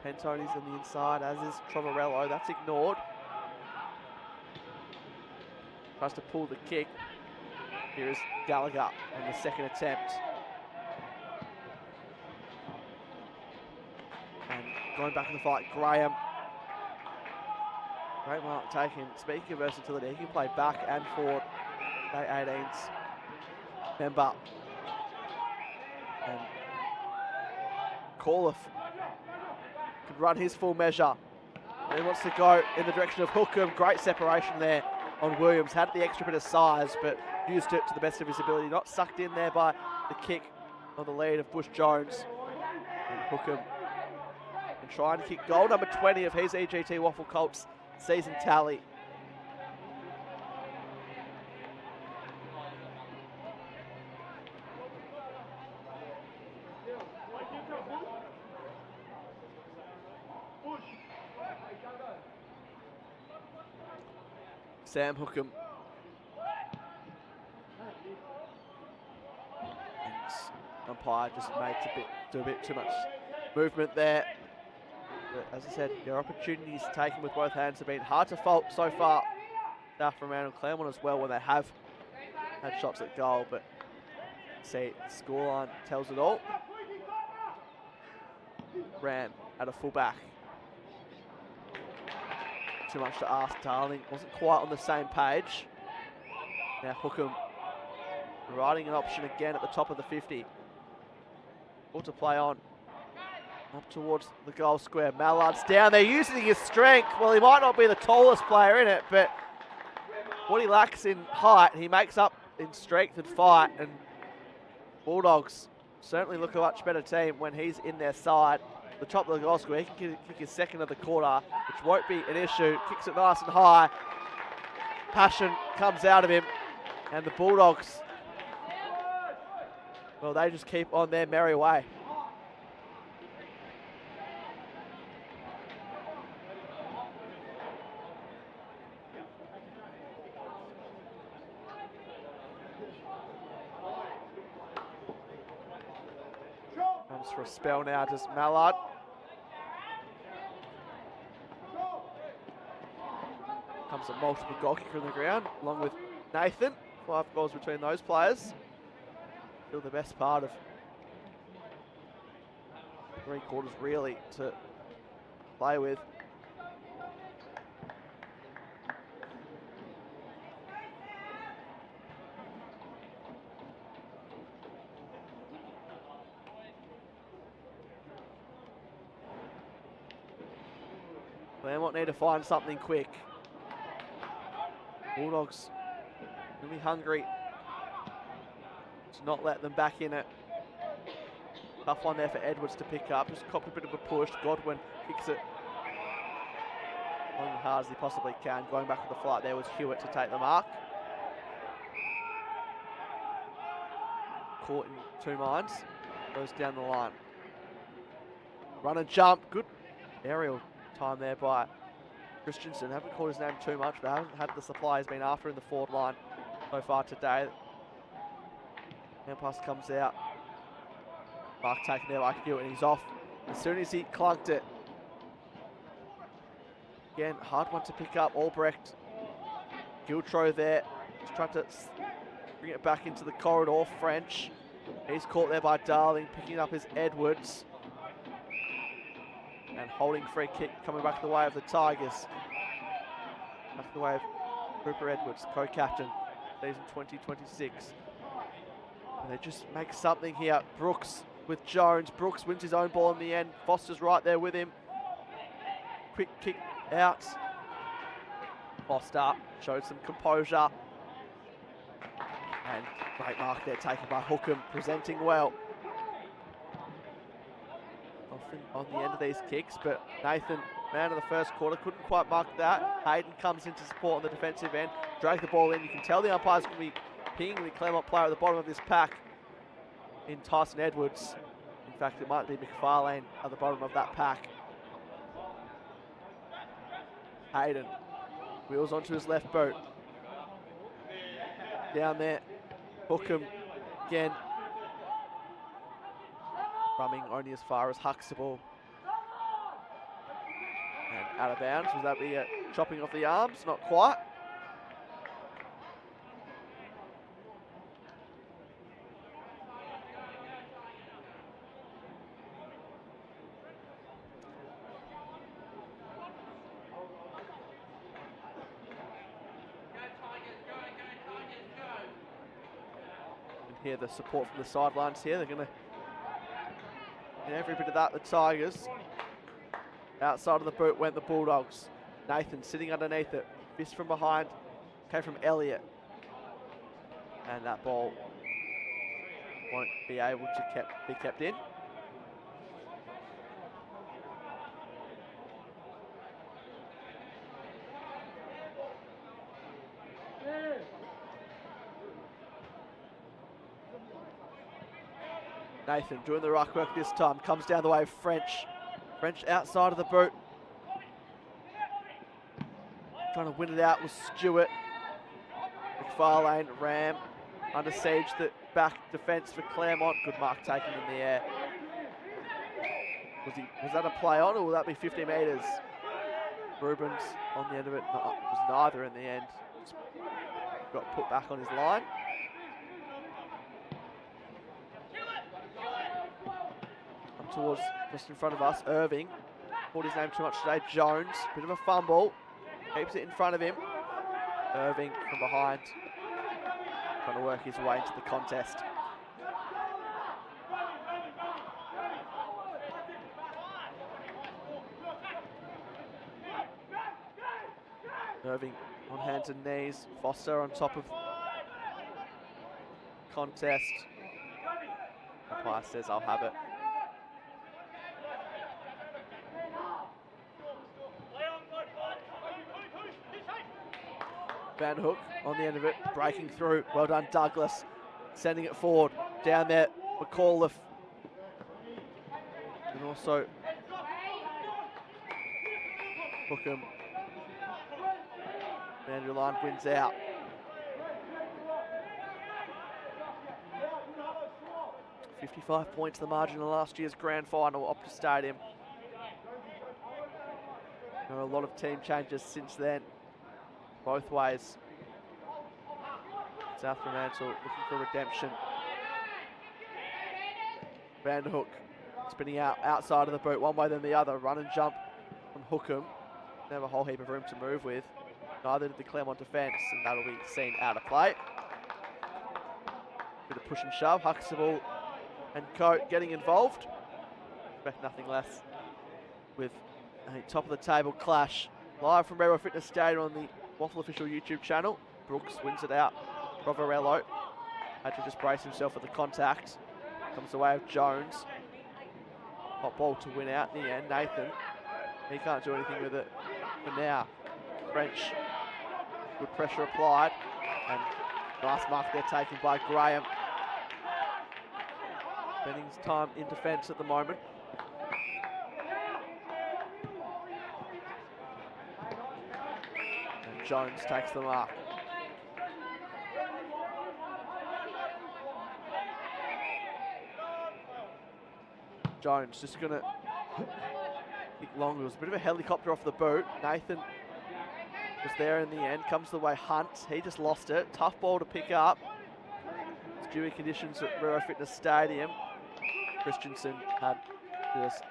Pentoni's on the inside, as is Trovarello. That's ignored. Tries to pull the kick. Here is Gallagher on the second attempt. And going back in the fight, Graham. Great mark taken. Speaking of versatility, he can play back and forward. A18's member. And Corliff could run his full measure. And he wants to go in the direction of Hookham. Great separation there on Williams. Had the extra bit of size, but used it to the best of his ability. Not sucked in there by the kick or the lead of Bush Jones. And Hookham and trying to kick goal number 20 of his EGT WAFL Colts season tally. Sam Hookham. And umpire just made do a bit too much movement there. But as I said, their opportunities taken with both hands have been hard to fault so far. South Fremantle, Claremont as well, when they have had shots at goal. But see, the scoreline tells it all. Ram at a fullback. Too much to ask, Darling. Wasn't quite on the same page. Now Hookham riding an option again at the top of the 50. All to play on. Up towards the goal square. Mallard's down there using his strength. Well, he might not be the tallest player in it, but what he lacks in height, he makes up in strength and fight. And Bulldogs certainly look a much better team when he's in their side. The top of the goal square, he can kick his second of the quarter, which won't be an issue. Kicks it nice and high. Passion comes out of him. And the Bulldogs, well, they just keep on their merry way. Comes for a spell now, just Mallard. Comes a multiple goal kicker in the ground, along with Nathan. 5 goals between those players. Still the best part of 3 quarters really to play with. Claremont need to find something quick. Bulldogs will be hungry to not let them back in it. Tough one there for Edwards to pick up. Just copped a bit of a push. Godwin kicks it on as hard as he possibly can. Going back with the flight there was Hewitt to take the mark. Caught in 2 minds. Goes down the line. Run and jump. Good aerial time there by Christensen. Haven't called his name too much, but haven't had the supply he's been after in the forward line so far today. Hand pass comes out. Mark taken there by Hewitt and he's off as soon as he clunked it. Again, hard one to pick up. Albrecht. Giltro there. Just trying to bring it back into the corridor. French. He's caught there by Darling, picking up his Edwards. And holding free kick coming back the way of the Tigers. Back the way of Cooper Edwards, co-captain, season 2026. And they just make something here. Brooks with Jones. Brooks wins his own ball in the end. Foster's right there with him. Quick kick out. Foster showed some composure. And great mark there taken by Hookham, presenting well. Often on the end of these kicks, but Nathan man of the first quarter. Couldn't quite mark that. Hayden comes into support on the defensive end. Drag the ball in. You can tell the umpire's going to be pinging the Claremont player at the bottom of this pack in Tyson Edwards. In fact, it might be McFarlane at the bottom of that pack. Hayden wheels onto his left boot. Down there. Hookham again. Rumming only as far as Huxtable. And out of bounds. Was that be a chopping off the arms? Not quite. Hear the support from the sidelines here. They're going to get every bit of that, the Tigers. Outside of the boot went the Bulldogs. Nathan sitting underneath it. Fist from behind. Came from Elliott. And that ball won't be able to be kept in. Nathan doing the ruck work this time. Comes down the way of French. French outside of the boot. Trying to win it out was Stewart. McFarlane, Ram. Under siege, the back defence for Claremont. Good mark taken in the air. Was that a play on, or will that be 50 metres? Rubens on the end of it. No, it was neither in the end. Just got put back on his line. Towards just in front of us, Irving. Called his name too much today. Jones, bit of a fumble. Keeps it in front of him. Irving from behind. Trying to work his way into the contest. Irving on hands and knees. Foster on top of contest. Umpire says, I'll have it. Van Hook on the end of it, breaking through. Well done, Douglas. Sending it forward. Down there, McAuliffe. And also Hookham. Andrew Line wins out. $55 points the margin in last year's grand final, Optus Stadium. There are a lot of team changes since then. Both ways. South Fremantle looking for redemption. Van Hook spinning out outside of the boot, one way then the other. Run and jump from Hookham. They have a whole heap of room to move with. Neither did the Claremont defence, and that'll be seen out of play. Bit of push and shove. Huxtable and Coate getting involved. Expect nothing less with a top of the table clash. Live from Railroad Fitness Stadium on the WAFL official YouTube channel. Brooks wins it out. Provorello had to just brace himself for the contact. Comes the way of Jones. Hot ball to win out in the end. Nathan, he can't do anything with it for now. French, good pressure applied. And nice mark there taken by Graham. Spending his time in defence at the moment. Jones takes the mark. Jones just going to kick long. It was a bit of a helicopter off the boot. Nathan was there in the end. Comes the way Hunt. He just lost it. Tough ball to pick up. It's dewy conditions at Railroad Fitness Stadium. Christensen had just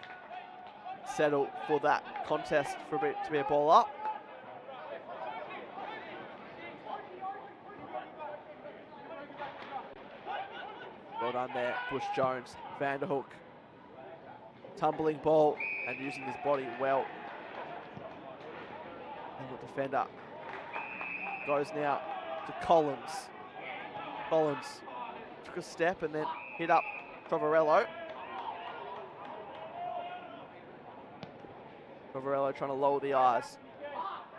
settled for that contest for it to be a ball up. Well done there, Bush Jones. Vanderhoek. Tumbling ball and using his body well. And the defender goes now to Collins. Collins took a step and then hit up Trovarello. Novarello trying to lower the eyes.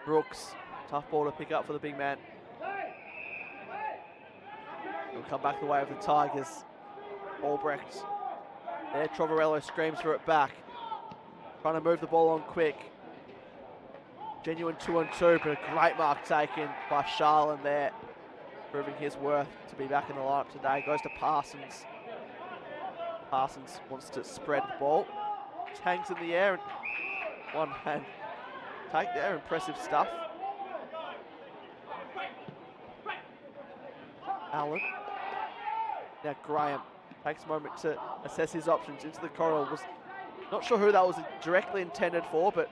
Brooks, tough ball to pick up for the big man. He'll come back the way of the Tigers. Albrecht. There, Trovarello screams for it back. Trying to move the ball on quick. Genuine 2-on-2, but a great mark taken by Charlin there. Proving his worth to be back in the lineup today. Goes to Parsons. Parsons wants to spread the ball. Just hangs in the air and one hand take there. Impressive stuff. Allen. Now Graham takes a moment to assess his options into the corridor. Was not sure who that was directly intended for, but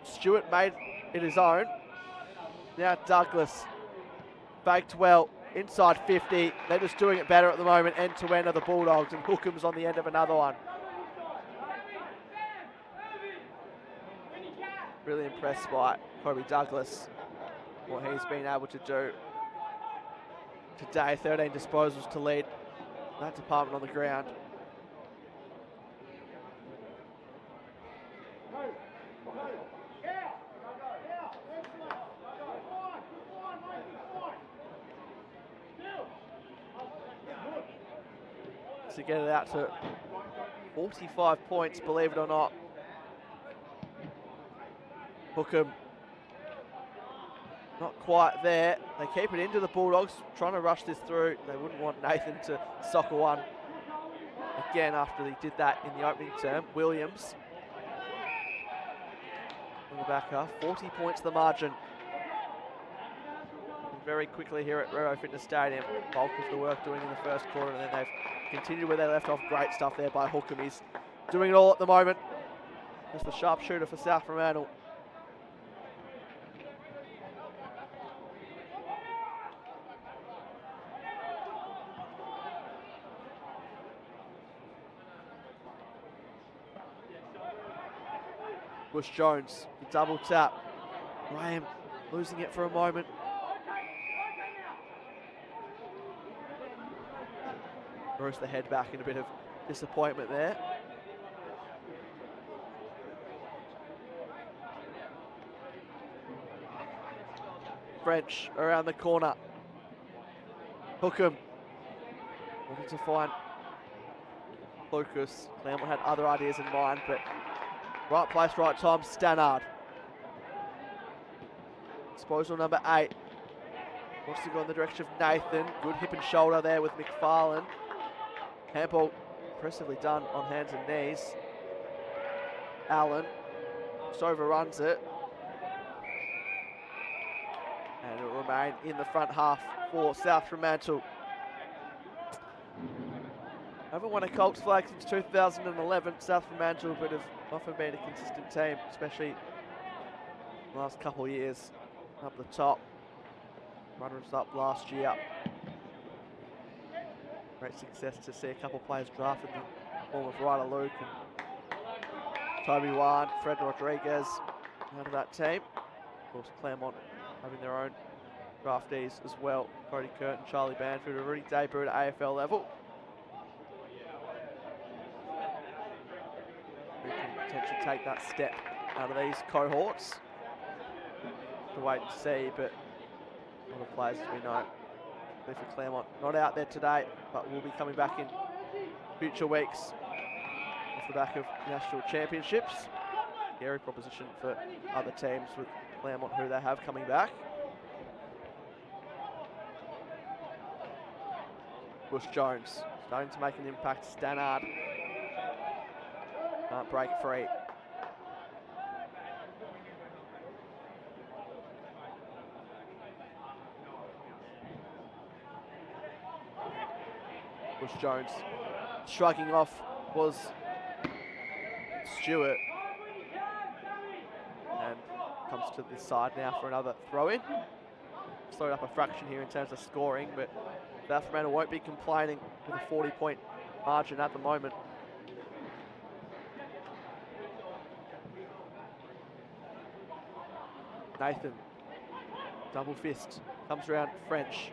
Stewart made it his own. Now Douglas. Baked well, inside 50. They're just doing it better at the moment, end to end of the Bulldogs, and Hookham's on the end of another one. Really impressed by Kobe Douglas, what he's been able to do today. 13 disposals to lead that department on the ground. To get it out to 45 points, believe it or not. Hookham not quite there. They keep it into the Bulldogs, trying to rush this through. They wouldn't want Nathan to soccer one again after he did that in the opening term. Williams on the back half, 40 points the margin. And very quickly here at Rero Fitness Stadium, bulk of the work doing in the first quarter, and then they've continued where they left off. Great stuff there by Hookham. He's doing it all at the moment. Just the sharpshooter for South Fremantle. Bush Jones, the double tap. Graham losing it for a moment. Throws the head back in a bit of disappointment there. French around the corner. Hookham looking to find Lucas. Claremont had other ideas in mind, but right place, right time, Stannard. Disposal number 8. Wants to go in the direction of Nathan. Good hip and shoulder there with McFarlane. Handball impressively done on hands and knees. Allen just overruns it. And it will remain in the front half for South Fremantle. Haven't won a Colts flag since 2011. South Fremantle, but have often been a consistent team, especially the last couple of years. Up the top. Runners up last year. Great success to see a couple of players drafted in the form of Ryder Luke and Toby Wan, Fred Rodriguez out of that team. Of course, Claremont having their own draftees as well. Cody Curtin, Charlie Banfield have already debuted at AFL level. Who can potentially take that step out of these cohorts? To wait and see, but a lot of players, as we know, for Claremont, not out there today, but will be coming back in future weeks off the back of national championships. Scary proposition for other teams with Claremont who they have coming back. Bush Jones starting to make an impact. Stannard can't break free. Bush Jones shrugging off was Stewart, and comes to this side now for another throw-in. Slowed up a fraction here in terms of scoring, but South Fremantle won't be complaining with a 40-point margin at the moment. Nathan, double fist, comes around French.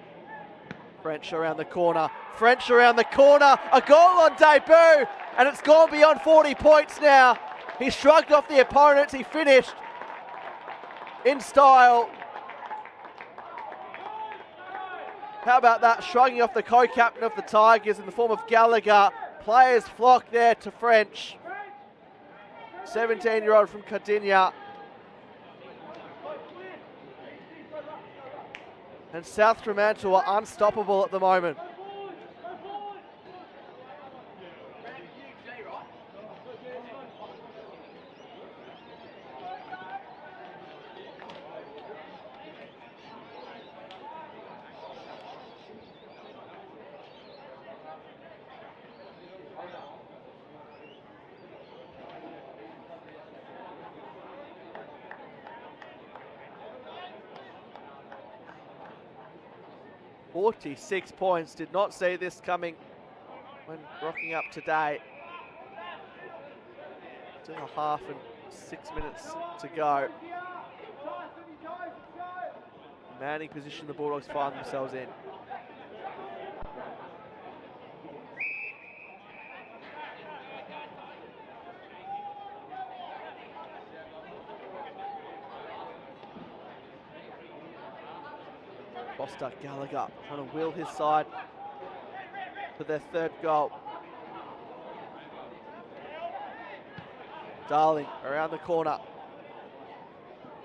French around the corner. French around the corner. A goal on debut, and it's gone beyond 40 points now. He shrugged off the opponents. He finished in style. How about that? Shrugging off the co-captain of the Tigers in the form of Gallagher. Players flock there to French. 17-year-old from Cardinia. And South Fremantle are unstoppable at the moment. .46 points. Did not see this coming when rocking up today. 2.5 and 6 minutes to go. Manning position the Bulldogs find themselves in. Foster, Gallagher trying to will his side for their third goal. Darling around the corner.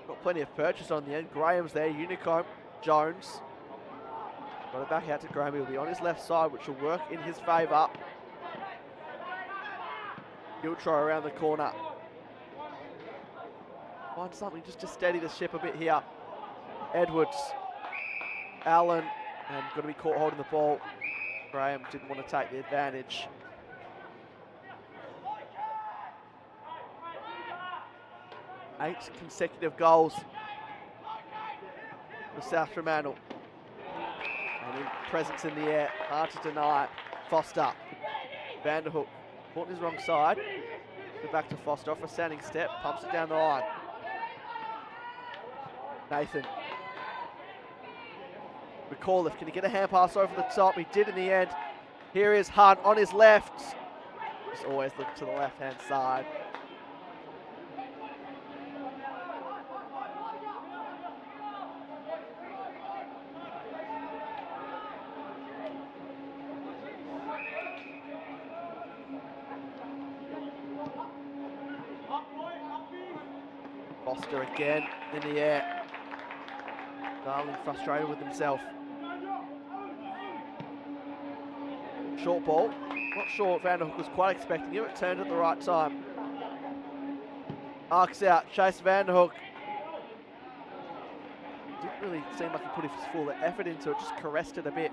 Got plenty of purchase on the end. Graham's there, Unicombe, Jones. Got it back out to Graham. He'll be on his left side, which will work in his favour. Giltro around the corner. Find something just to steady the ship a bit here. Edwards. Allen, and got to be caught holding the ball. Graham didn't want to take the advantage. Eight consecutive goals for South Fremantle. And presence in the air, hard to deny. Foster, Vanderhook, caught on his wrong side. Back to Foster off a standing step, pumps it down the line. Nathan. McAuliffe, can he get a hand pass over the top? He did in the end. Here is Hunt on his left. Just always look to the left-hand side. Foster again in the air. Darling frustrated with himself. Short ball. Not sure Vanderhook was quite expecting it. It turned at the right time. Arcs out. Chase Vanderhook. Didn't really seem like he put his full effort into it. Just caressed it a bit.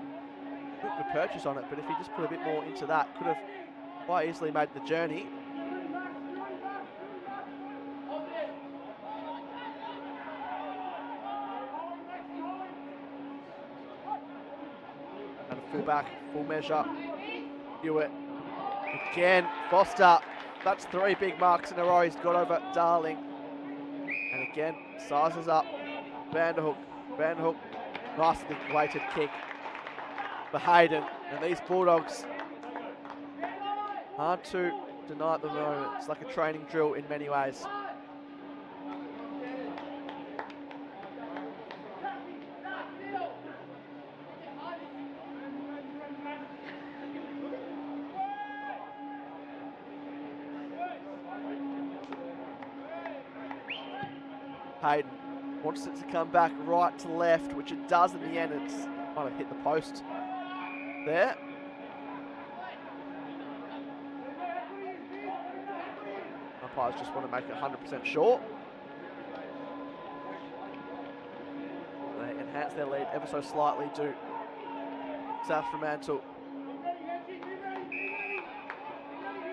Good purchase on it, but if he just put a bit more into that, could have quite easily made the journey. Fullback, full measure. Hewitt. Again, Foster. That's 3 big marks in a row. He's got over Darling. And again, sizes up. Vanderhook. Vanderhook. Nicely weighted kick for Hayden. And these Bulldogs, hard to deny at the moment. It's like a training drill in many ways. Hayden wants it to come back right to left, which it does in the end. It's might have hit the post there. Umpires just want to make it 100% sure. They enhance their lead ever so slightly to South Fremantle.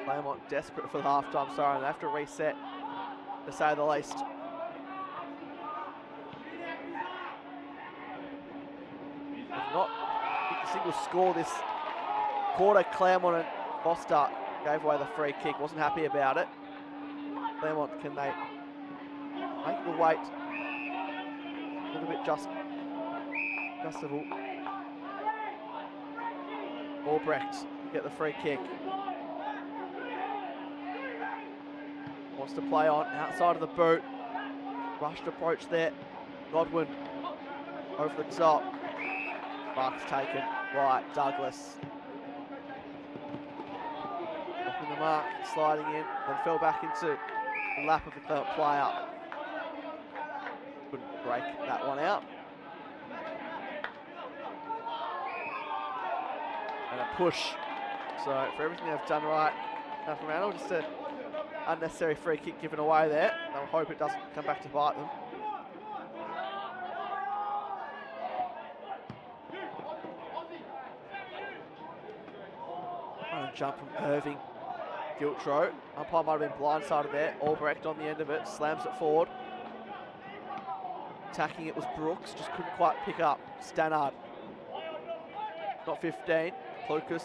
Claremont desperate for the half-time siren, and they have to reset, to say the least. Not a single score this quarter. Claremont and Foster gave away the free kick. Wasn't happy about it. Claremont, can they make the weight a little bit adjustable? Albrecht get the free kick. wants to play on outside of the boot. Rushed approach there. Godwin over the top. Mark's taken by Douglas. Off the mark, sliding in, then fell back into the lap of the Claremont player. Couldn't break that one out. And a push. So for everything they've done right, Fremantle, just an unnecessary free kick given away there. They'll hope it doesn't come back to bite them. And a jump from Irving. Giltro. Umpire might have been blindsided there. Albrecht on the end of it, slams it forward. Attacking it was Brooks, just couldn't quite pick up Stannard. Not 15. Lucas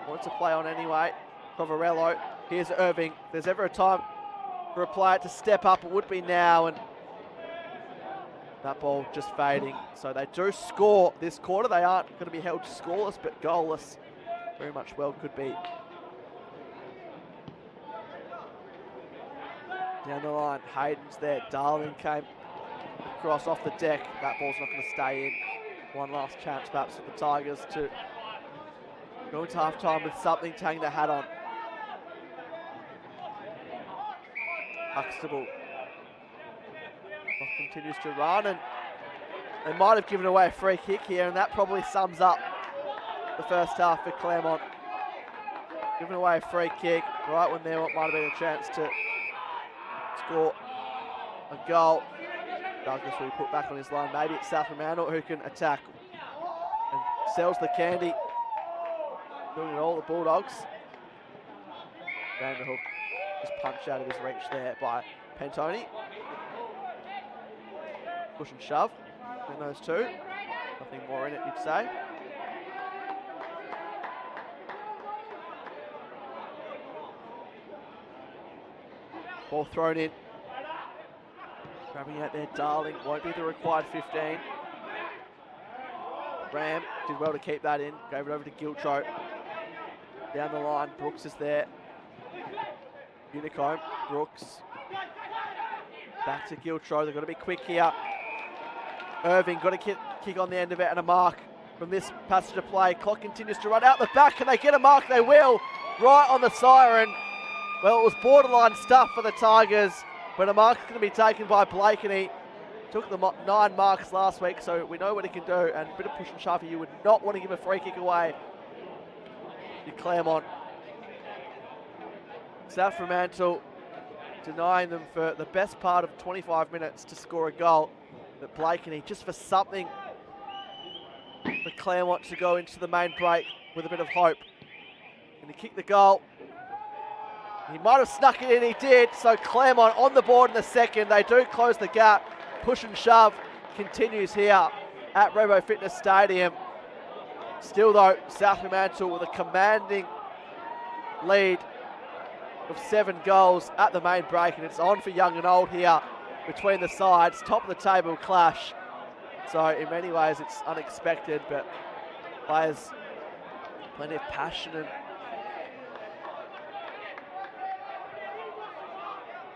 wanted to play on anyway. Provorello. Here's Irving. If there's ever a time for a player to step up, it would be now. And that ball just fading. So they do score this quarter. They aren't going to be held scoreless, but goalless very much well could be. Down the line, Hayden's there. Darling came across off the deck. That ball's not going to stay in. One last chance perhaps for the Tigers to go into half time with something to hang their hat on. Huxtable continues to run, and they might have given away a free kick here, and that probably sums up the first half for Claremont. Giving away a free kick right when there might have been a chance to score a goal. Douglas will be put back on his line. Maybe it's South Fremantle who can attack and sells the candy. Doing it all, the Bulldogs. Vanderhook just punched out of his reach there by Pentoni. Push and shove between those two. Nothing more in it, you'd say. Ball thrown in. Grabbing out there, Darling. Won't be the required 15. Ram did well to keep that in. Gave it over to Giltro. Down the line, Brooks is there. Unicombe, Brooks. Back to Giltro. They've got to be quick here. Irving got to kick on the end of it, and a mark from this passage of play. Clock continues to run out the back. Can they get a mark? They will. Right on the siren. Well, it was borderline stuff for the Tigers, but a mark is going to be taken by Blakeney. Took the 9 marks last week, so we know what he can do. And a bit of push and shove. You would not want to give a free kick away. You Claremont. South Fremantle denying them for the best part of 25 minutes to score a goal. But Blakeney, just for something for Claremont to go into the main break with a bit of hope. And he kicked the goal. He might have snuck it in, he did. So Claremont on the board in the second. They do close the gap. Push and shove continues here at Rebo Fitness Stadium. Still though, South Fremantle with a commanding lead of 7 goals at the main break, and it's on for young and old here between the sides. Top of the table clash. So in many ways it's unexpected, but players plenty of passion, and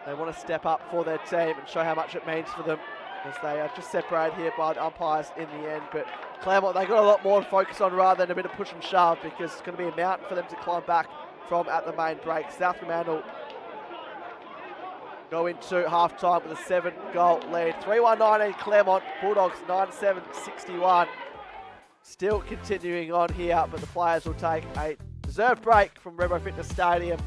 they want to step up for their team and show how much it means for them, as they are just separated here by the umpires in the end. But Claremont, they got a lot more to focus on rather than a bit of push and shove, because it's going to be a mountain for them to climb back from at the main break. South Fremantle go into half-time with a 7-goal lead. 3-1-19 Claremont, Bulldogs 9-7-61. Still continuing on here, but the players will take a deserved break from Rebo Fitness Stadium.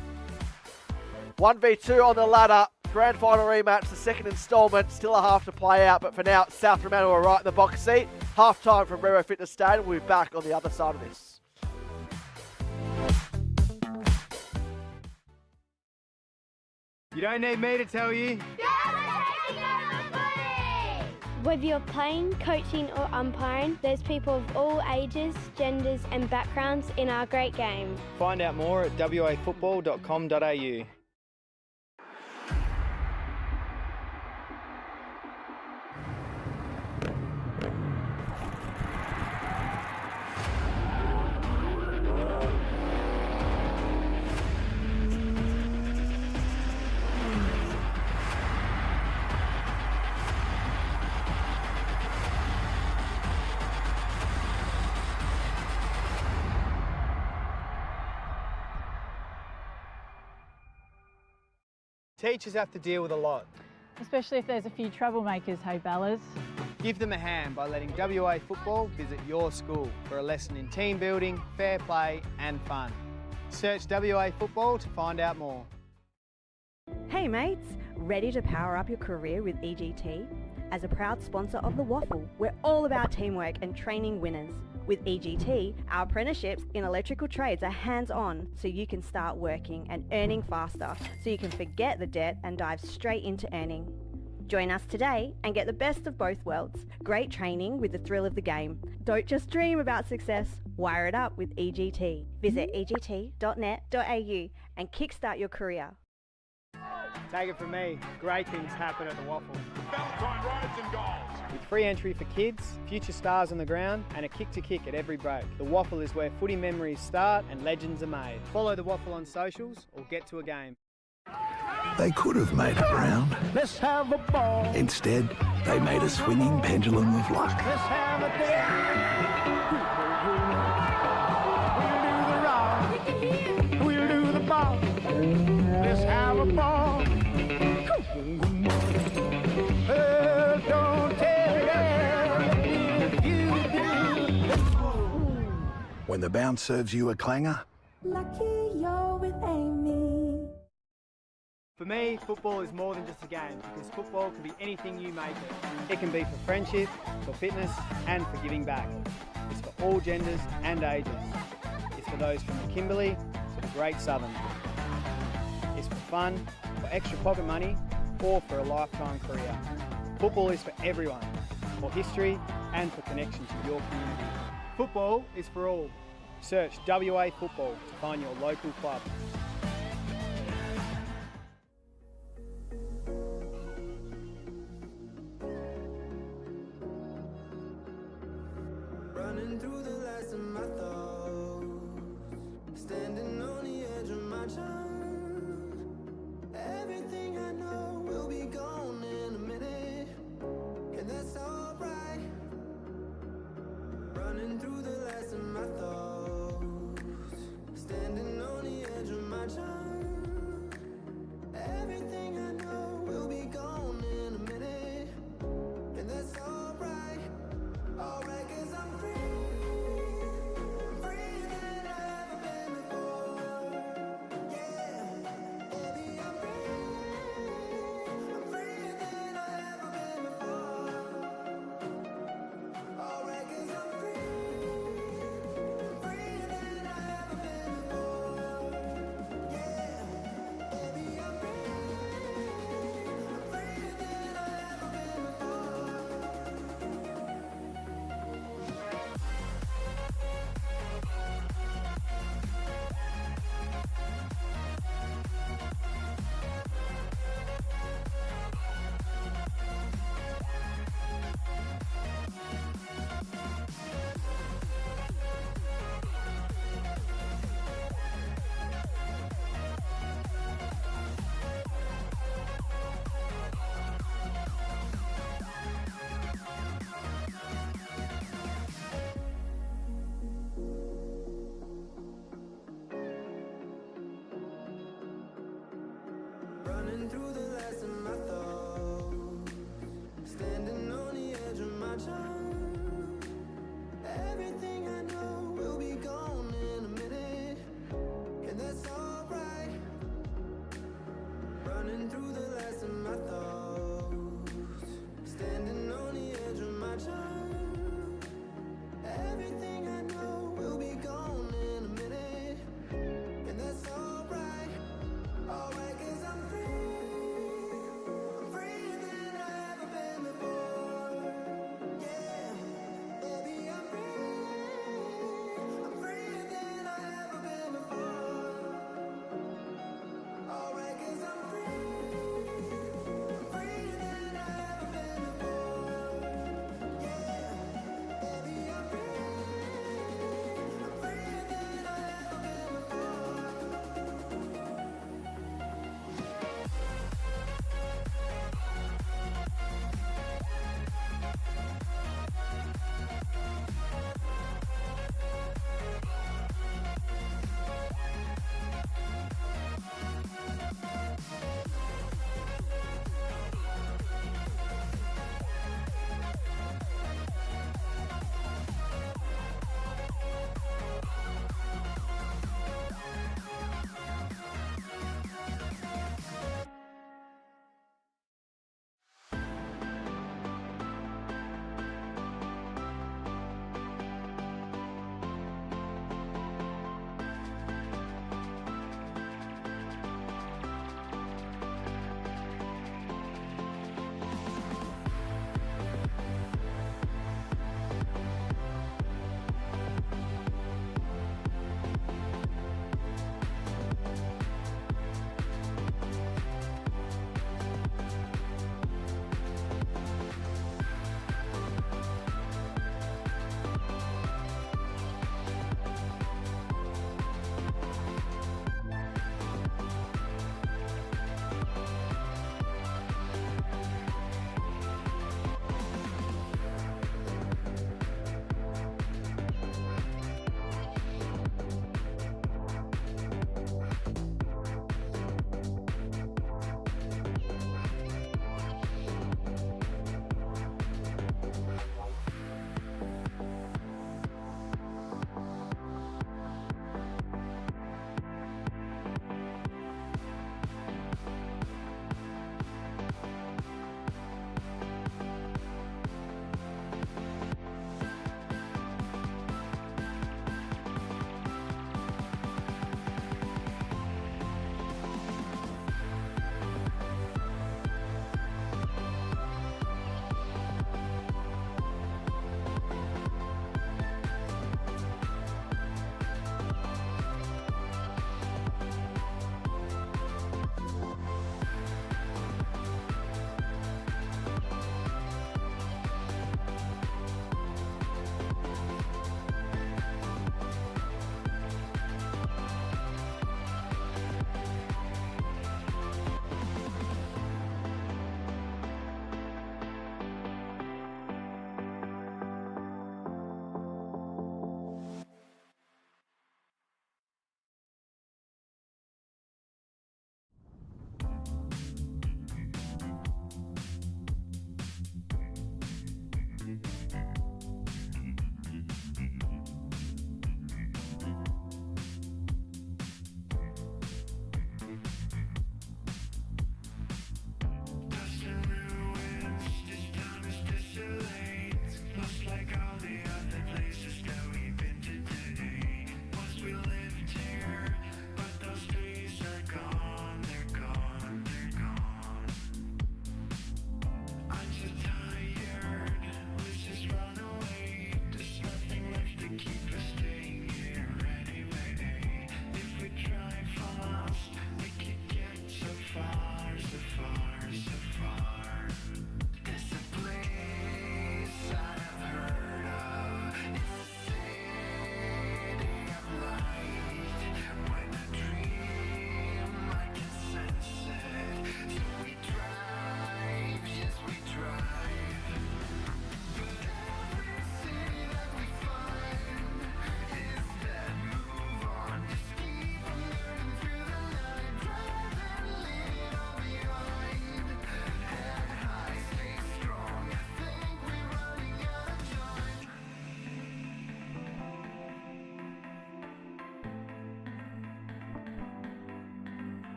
1v2 on the ladder, grand final rematch, the second instalment, still a half to play out, but for now, South Fremantle are right in the box seat. Half time from Rebo Fitness Stadium. We'll be back on the other side of this. You don't need me to tell you. Whether you're playing, coaching or umpiring, there's people of all ages, genders and backgrounds in our great game. Find out more at wafootball.com.au. Teachers have to deal with a lot. Especially if there's a few troublemakers, hey Bellas. Give them a hand by letting WA Football visit your school for a lesson in team building, fair play and fun. Search WA Football to find out more. Hey mates, ready to power up your career with EGT? As a proud sponsor of the WAFL, we're all about teamwork and training winners. With EGT, our apprenticeships in electrical trades are hands-on, so you can start working and earning faster, so you can forget the debt and dive straight into earning. Join us today and get the best of both worlds. Great training with the thrill of the game. Don't just dream about success, wire it up with EGT. Visit egt.net.au and kickstart your career. Take it from me, great things happen at the WAFL. Valentine rides and goals. With free entry for kids, future stars on the ground and a kick to kick at every break. The WAFL is where footy memories start and legends are made. Follow the WAFL on socials or get to a game. They could have made it round. Let's have a ball. Instead, they made a swinging pendulum of luck. Let's have a day. We'll do the round. We'll do the ball. Let's have a ball. Don't tell you do. When the bounce serves you a clanger, Lucky you're with Amy. For me, football is more than just a game, because football can be anything you make it. It can be for friendship, for fitness and for giving back. It's for all genders and ages. It's for those from the Kimberley to the Great Southern. It's for fun, for extra pocket money or for a lifetime career. Football is for everyone, for history and for connection to your community. Football is for all. Search WA Football to find your local club. Running through the last of my thoughts, standing on the edge of my time. Everything I know will be gone in a minute, and that's alright. Running through the last of my thoughts, standing on the edge of my time. Everything I know will be gone in a minute, and that's alright. Alright, 'cause I'm free.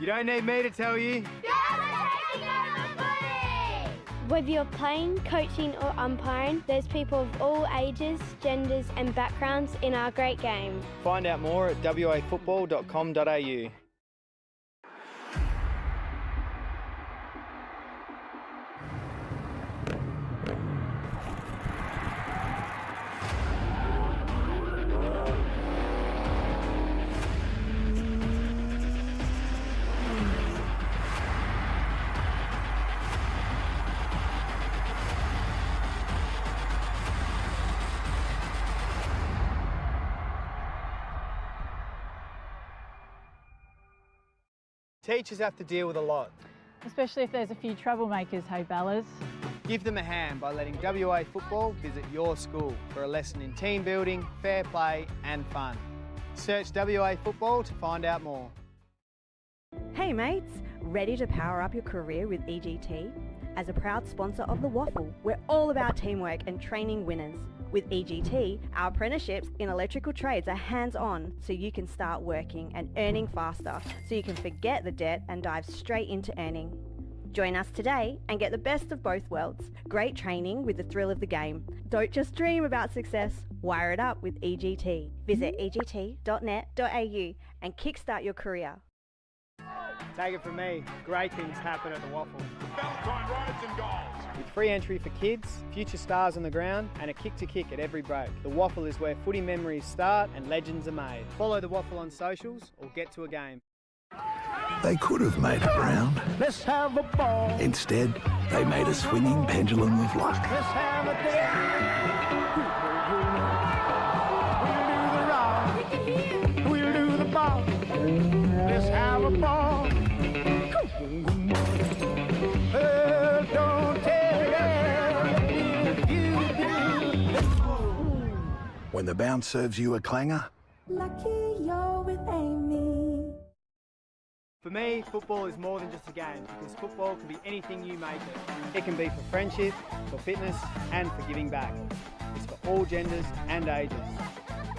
You don't need me to tell you. Whether you're playing, coaching or umpiring, there's people of all ages, genders and backgrounds in our great game. Find out more at wafootball.com.au. Teachers have to deal with a lot. Especially if there's a few troublemakers, hey Bellas. Give them a hand by letting WA Football visit your school for a lesson in team building, fair play and fun. Search WA Football to find out more. Hey mates, ready to power up your career with EGT? As a proud sponsor of the WAFL, we're all about teamwork and training winners. With EGT, our apprenticeships in electrical trades are hands-on so you can start working and earning faster so you can forget the debt and dive straight into earning. Join us today and get the best of both worlds. Great training with the thrill of the game. Don't just dream about success, wire it up with EGT. Visit egt.net.au and kickstart your career. Take it from me, great things happen at the WAFL. Valentine rides and goals. With free entry for kids, future stars on the ground and a kick to kick at every break. The WAFL is where footy memories start and legends are made. Follow the WAFL on socials or get to a game. They could have made a round. Let's have a ball. Instead, they made a swinging pendulum of luck. Let's have a day. We'll do the rock. We'll do the ball. Let's have a ball. Don't tell if you do. When the bounce serves you a clanger, Lucky you're with Amy. For me, football is more than just a game because football can be anything you make it. It can be for friendship, for fitness and for giving back. It's for all genders and ages.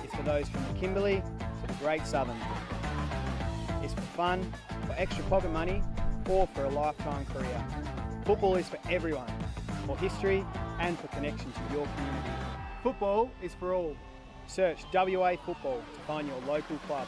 It's for those from the Kimberley to the Great Southern. It's for fun, for extra pocket money or for a lifetime career. Football is for everyone, for history and for connection to your community. Football is for all. Search WA Football to find your local club.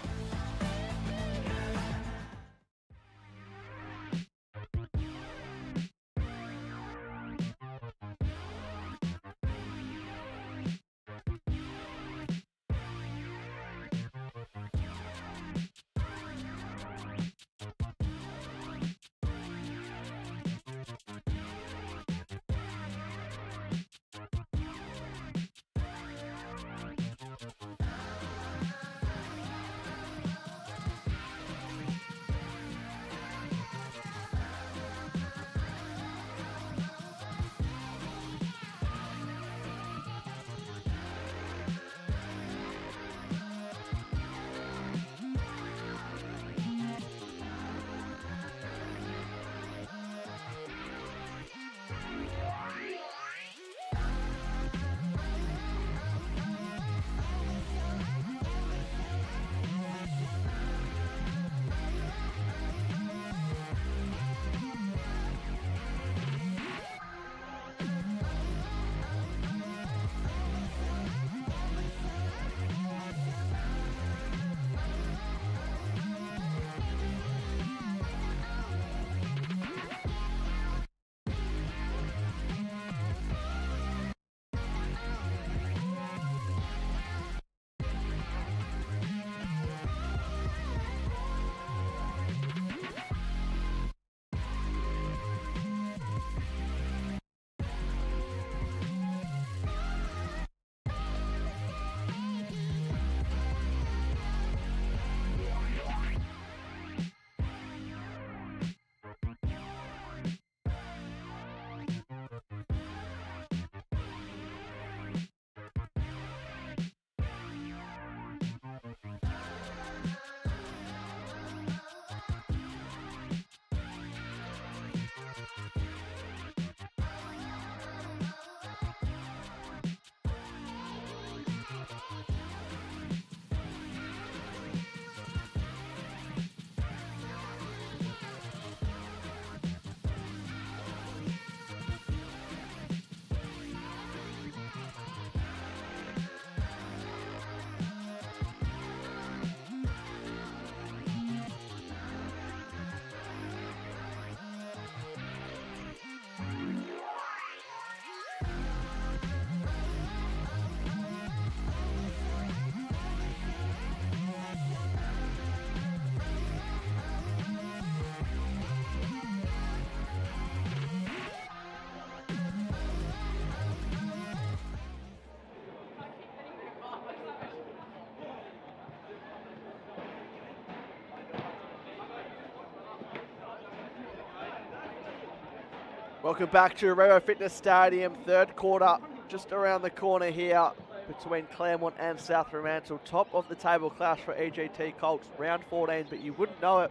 Welcome back to Railroad Fitness Stadium. Third quarter just around the corner here between Claremont and South Fremantle. Top of the table clash for EGT Colts, round 14, but you wouldn't know it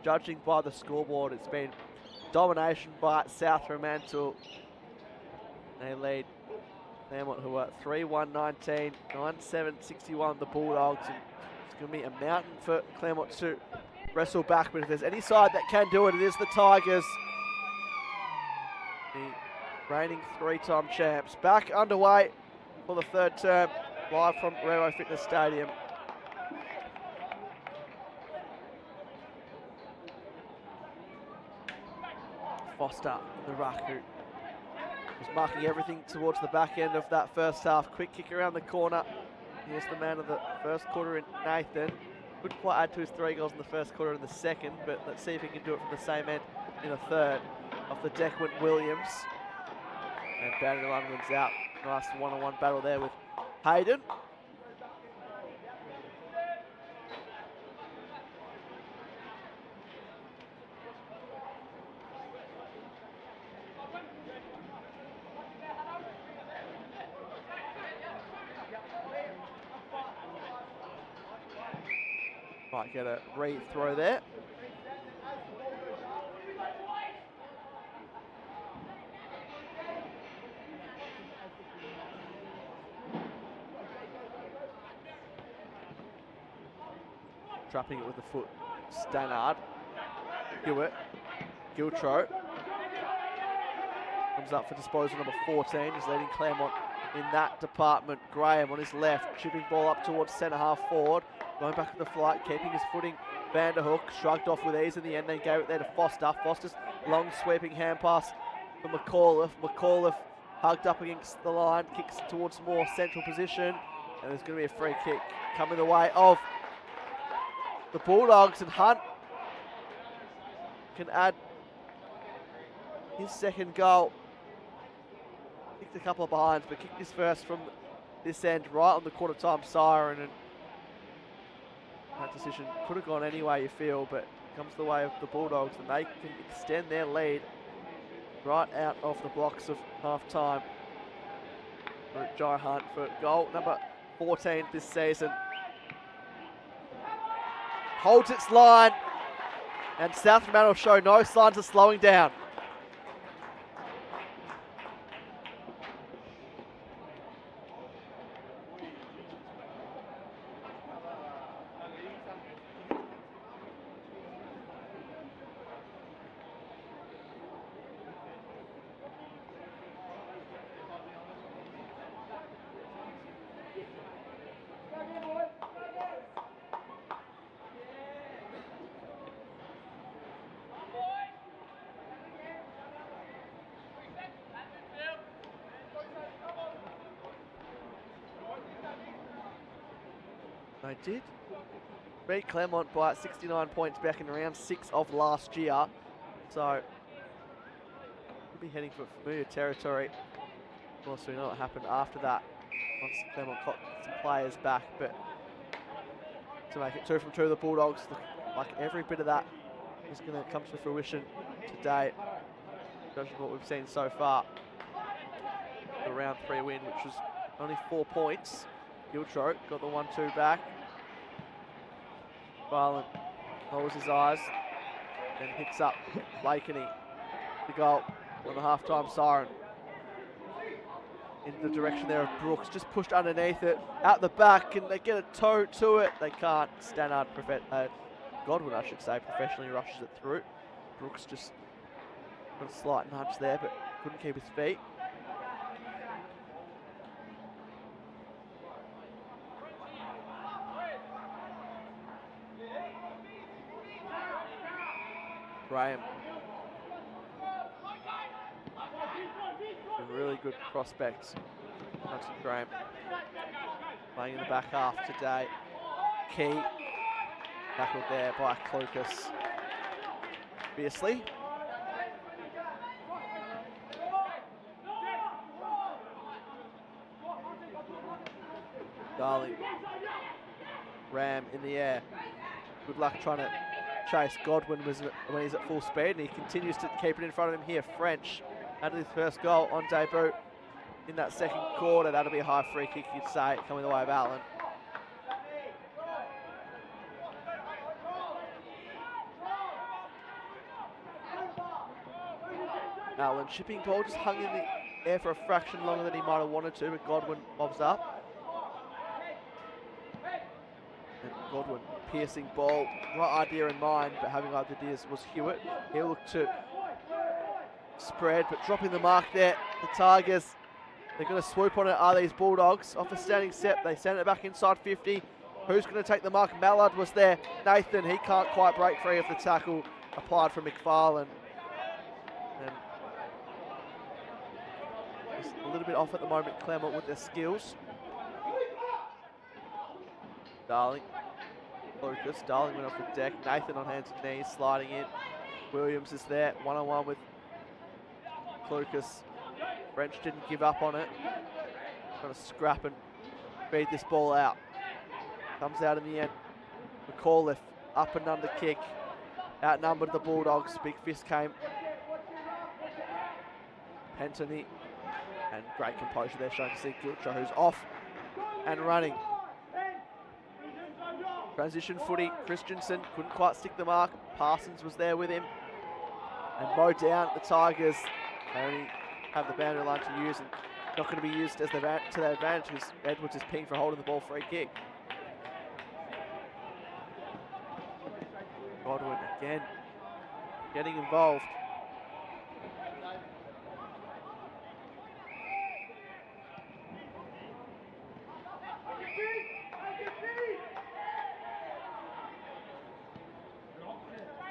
judging by the scoreboard. It's been domination by South Fremantle. They lead Claremont, who are 3-1-19, 9-7-61 the Bulldogs. And it's going to be a mountain for Claremont to wrestle back, but if there's any side that can do it, it is the Tigers. The reigning three-time champs. Back underway for the third term, live from Railroad Fitness Stadium. Foster, the ruck, who was marking everything towards the back end of that first half. Quick kick around the corner. Here's the man of the first quarter in Nathan. Couldn't quite add to his 3 goals in the first quarter and the second, but let's see if he can do it from the same end in the third. Off the deck went Williams. And Bandit Lundgren's out. Nice one-on-one battle there with Hayden. Might get a re-throw there. Trapping it with the foot, Stannard, Hewitt, Giltro. Comes up for disposal number 14. He's leading Claremont in that department. Graham on his left, chipping ball up towards centre half forward. Going back to the flight, keeping his footing. Vanderhook shrugged off with ease in the end, then gave it there to Foster. Foster's long sweeping hand pass for McAuliffe. McAuliffe hugged up against the line, kicks towards more central position. And there's going to be a free kick coming the way of the Bulldogs, and Hunt can add his second goal. Kicked a couple of behinds, but kicked his first from this end right on the quarter time siren, and that decision could have gone any way you feel, but comes the way of the Bulldogs, and they can extend their lead right out of the blocks of half time. Jai Hunt for goal number 14 this season. Holds its line, and South Fremantle show no signs of slowing down. They did beat Claremont by 69 points back in round 6 of last year. So we'll be heading for familiar territory. Of course, we know what happened after that once Claremont got some players back. But to make it 2 from 2, the Bulldogs look like every bit of that is going to come to fruition today, judging what we've seen so far. The round 3 win, which was only 4 points. Giltro got the 1-2 back. Violent holds his eyes and hits up Blakeney. The goal on the half-time siren. In the direction there of Brooks, just pushed underneath it, out the back, and they get a toe to it. They can't. Stannard, Godwin, I should say, professionally rushes it through. Brooks just got a slight nudge there, but couldn't keep his feet. Graham. A really good prospect. Hudson Graham playing in the back half today. Key. Tackled there by Clucas. Fiercely. Darling. Ram in the air. Good luck trying to chase Godwin when he's at full speed, and he continues to keep it in front of him here. French had his first goal on debut in that second quarter. That'll be a high free kick, you'd say, coming the way of Allen. Allen chipping ball, just hung in the air for a fraction longer than he might have wanted to, but Godwin bobs up. And Godwin, piercing ball, right idea in mind, but having ideas was Hewitt. He'll look to spread, but dropping the mark there. The Tigers, they're going to swoop on it, are these Bulldogs. Off a standing step, they send it back inside 50. Who's going to take the mark? Mallard was there. Nathan, he can't quite break free of the tackle applied from McFarlane. And just a little bit off at the moment, Claremont, with their skills. Darling, Lucas, Darling went off the deck. Nathan on hands and knees, sliding in. Williams is there, one-on-one with Lucas. French didn't give up on it. Trying to scrap and feed this ball out. Comes out in the end. McAuliffe, up and under kick. Outnumbered the Bulldogs. Big fist came. Pentony. And great composure there, showing to see Giltro, who's off and running. Transition footy. Christensen couldn't quite stick the mark. Parsons was there with him. And mowed down. The Tigers, they only have the boundary line to use and not going to be used as to their advantage, because Edwards is pinged for holding the ball, free kick. Godwin again getting involved.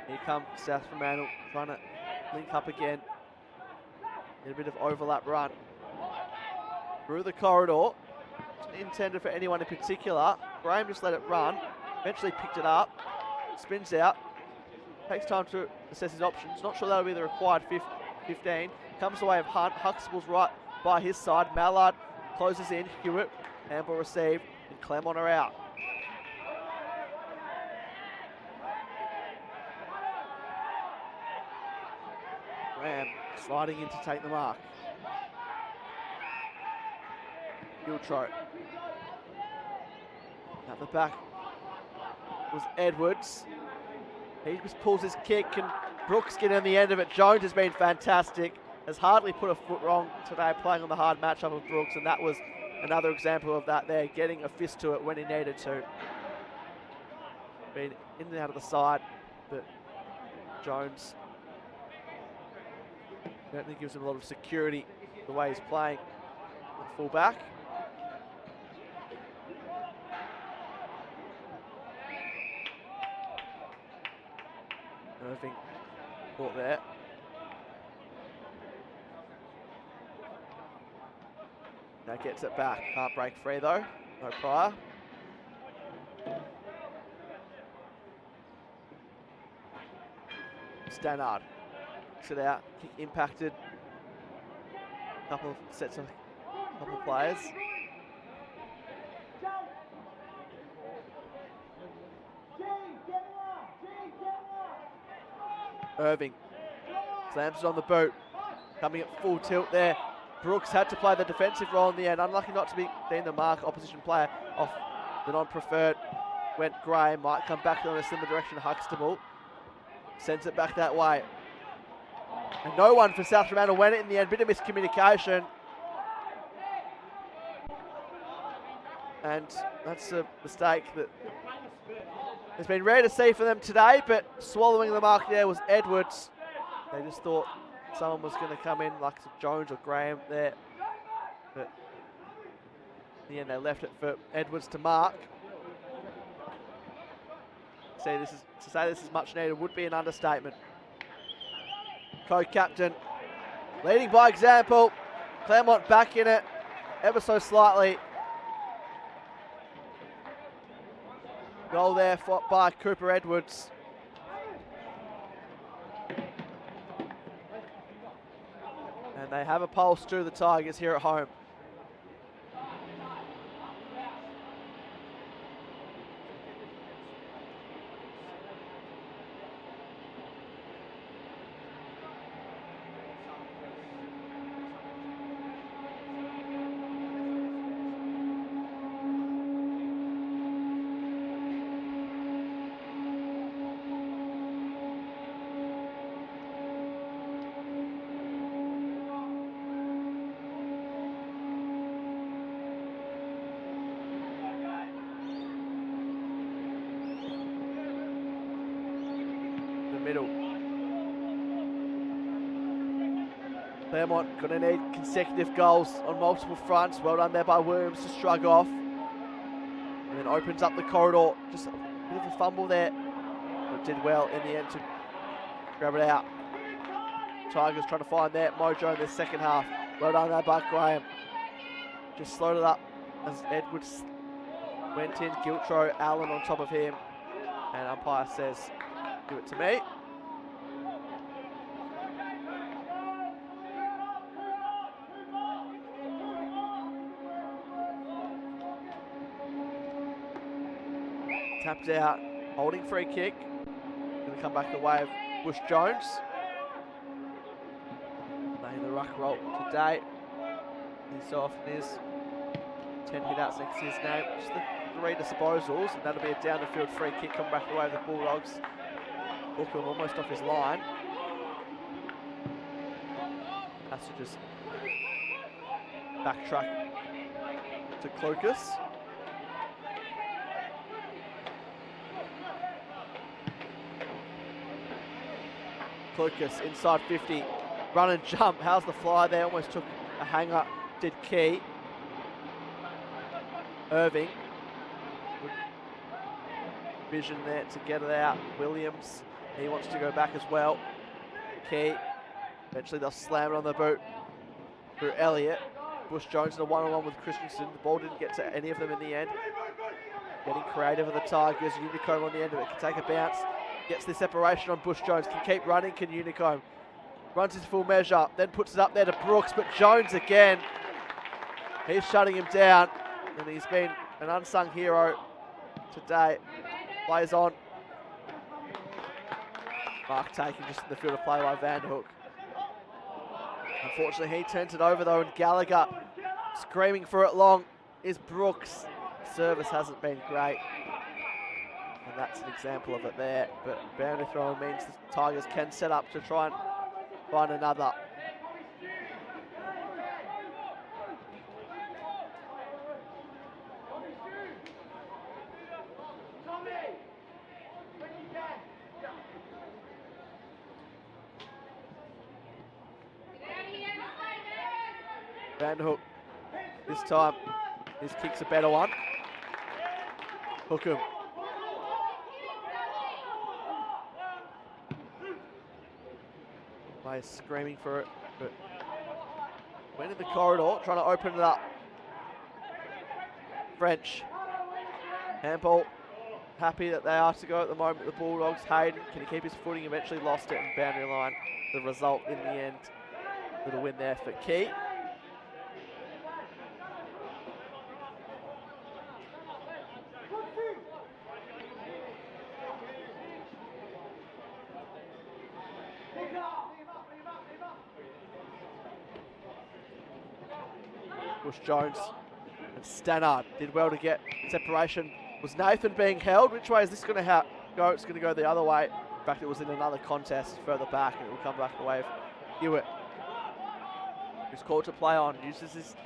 Here comes South Fremantle trying to link up again. A bit of overlap run through the corridor. It's intended for anyone in particular. Graham just let it run. Eventually picked it up. Spins out. Takes time to assess his options. Not sure that'll be the required 15. Comes away of Hunt. Huxtable's right by his side. Mallard closes in. Hewitt. Handball received. And Claremont are out. Graham sliding in to take the mark. Giltro. At the back was Edwards. He just pulls his kick and Brooks get in the end of it. Jones has been fantastic. Has hardly put a foot wrong today, playing on the hard matchup of Brooks, and that was another example of that there, getting a fist to it when he needed to. Been in and out of the side, but Jones certainly gives him a lot of security the way he's playing at full back. Irving caught there. Now gets it back. Can't break free though. No prior. Stannard. Sit out. Kick impacted. Couple of players. Irving slams it on the boot. Coming at full tilt there. Brooks had to play the defensive role in the end. Unlucky not to be deemed the mark. Opposition player off the non-preferred. Went Gray. Might come back on a similar direction. Huxtable sends it back that way. And no one for South Fremantle went it in the end. Bit of miscommunication. And that's a mistake that has been rare to see for them today, but swallowing the mark there was Edwards. They just thought someone was going to come in, like Jones or Graham there. But in the end, they left it for Edwards to mark. To say this is much needed would be an understatement. Co-captain leading by example. Claremont back in it ever so slightly. Goal there by Cooper Edwards. And they have a pulse to the Tigers here at home. middle. Claremont going to need consecutive goals on multiple fronts. Well done there by Williams to shrug off. And then opens up the corridor. Just a bit of a fumble there. But did well in the end to grab it out. Tigers trying to find that mojo in the second half. Well done there by Graham. Just slowed it up as Edwards went in. Giltro, Allen on top of him. And umpire says, give it to me. Tapped out, holding free kick. Going to come back the way of Bush Jones. Playing the ruck role today. He so often is. 10 hit-outs next to his name. Just the 3 disposals, and that'll be a down-the-field free kick coming back the way of the Bulldogs. Bookham almost off his line. Has to just backtrack to Clucas. Clucas inside 50, run and jump. How's the fly there? Almost took a hanger, did Key. Irving, good vision there to get it out. Williams, he wants to go back as well. Key, eventually they'll slam it on the boot through Elliott. Bush Jones in a one-on-one with Christensen. The ball didn't get to any of them in the end. Getting creative with the Tigers. Unicombe on the end of it can take a bounce. Gets the separation on Bush Jones. Can keep running, can Unicombe. Runs his full measure, then puts it up there to Brooks, but Jones again. He's shutting him down, and he's been an unsung hero today. Plays on. Mark taking just in the field of play by Van Hook. Unfortunately, he turns it over though, and Gallagher screaming for it long is Brooks. Service hasn't been great, and that's an example of it there. But boundary throwing means the Tigers can set up to try and find another. Van Hook, this time his kick's a better one. Hookham. Players screaming for it, but went in the corridor, trying to open it up. French. Handball. Happy that they are to go at the moment, the Bulldogs. Hayden, can he keep his footing? Eventually lost it, and boundary line. The result in the end. Little win there for Key. Bush Jones and Stannard did well to get separation. Was Nathan being held? Which way is this going to go? It's going to go the other way. In fact, it was in another contest further back, and it will come back the way of Hewitt, who's called to play on. Uses his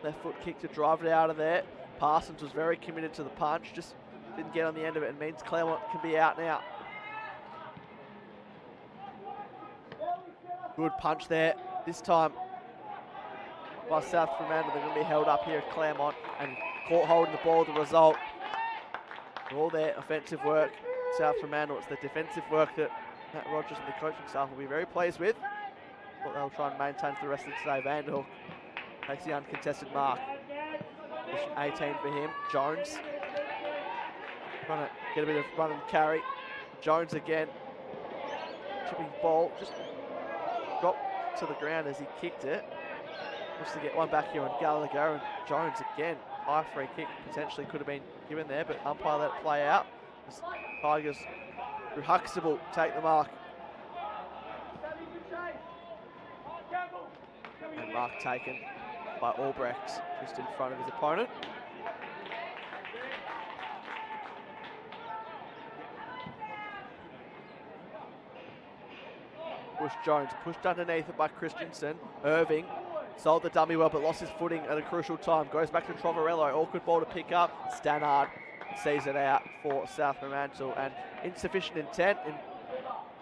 left foot kick to drive it out of there. Parsons was very committed to the punch, just didn't get on the end of it, and means Claremont can be out now. Good punch there. This time by South Fremantle, they're going to be held up here at Claremont and caught holding the ball. The result, for all their offensive work, South Fremantle, it's the defensive work that Matt Rogers and the coaching staff will be very pleased with. What they'll try and maintain for the rest of today. Van Hook takes the uncontested mark. Position 18 for him. Jones trying to get a bit of run and carry. Jones again. Chipping ball, just dropped to the ground as he kicked it. Wants to get one back here on Gallagher, and Jones again. High free kick potentially could have been given there, but umpire let it play out. As Tigers through Huxtable take the mark. And mark taken by Albrecht, just in front of his opponent. Bush Jones pushed underneath it by Christensen. Irving sold the dummy well, but lost his footing at a crucial time. Goes back to Trovarello. Awkward ball to pick up. Stannard sees it out for South Fremantle, and insufficient intent in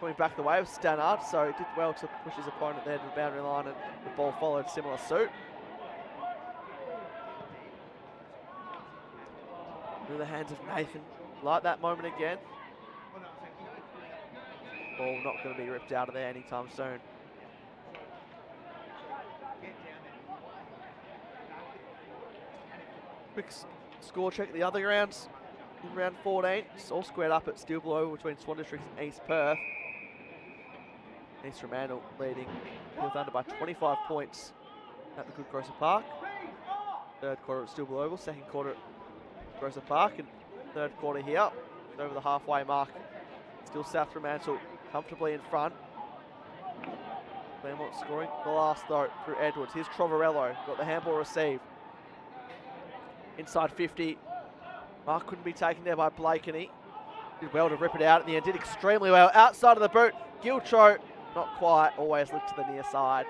coming back the way of Stannard, so he did well to push his opponent there to the boundary line, and the ball followed similar suit. Through the hands of Nathan. Like that moment again. Ball not going to be ripped out of there anytime soon. Quick score check the other rounds. In round 14, it's all squared up at Steel Blue Oval between Swan Districts and East Perth. East Fremantle leading Peel Thunder by 25 points at the Good Grosser Park. Third quarter at Steel Blue Oval, second quarter at Grosser Park, and third quarter here, over the halfway mark. Still South Fremantle comfortably in front. Claremont scoring the last though through Edwards. Here's Trovarello, got the handball received. Inside 50. Mark couldn't be taken there by Blakeney. Did well to rip it out at the end, did extremely well. Outside of the boot, Giltro, not quite, always looked to the near side.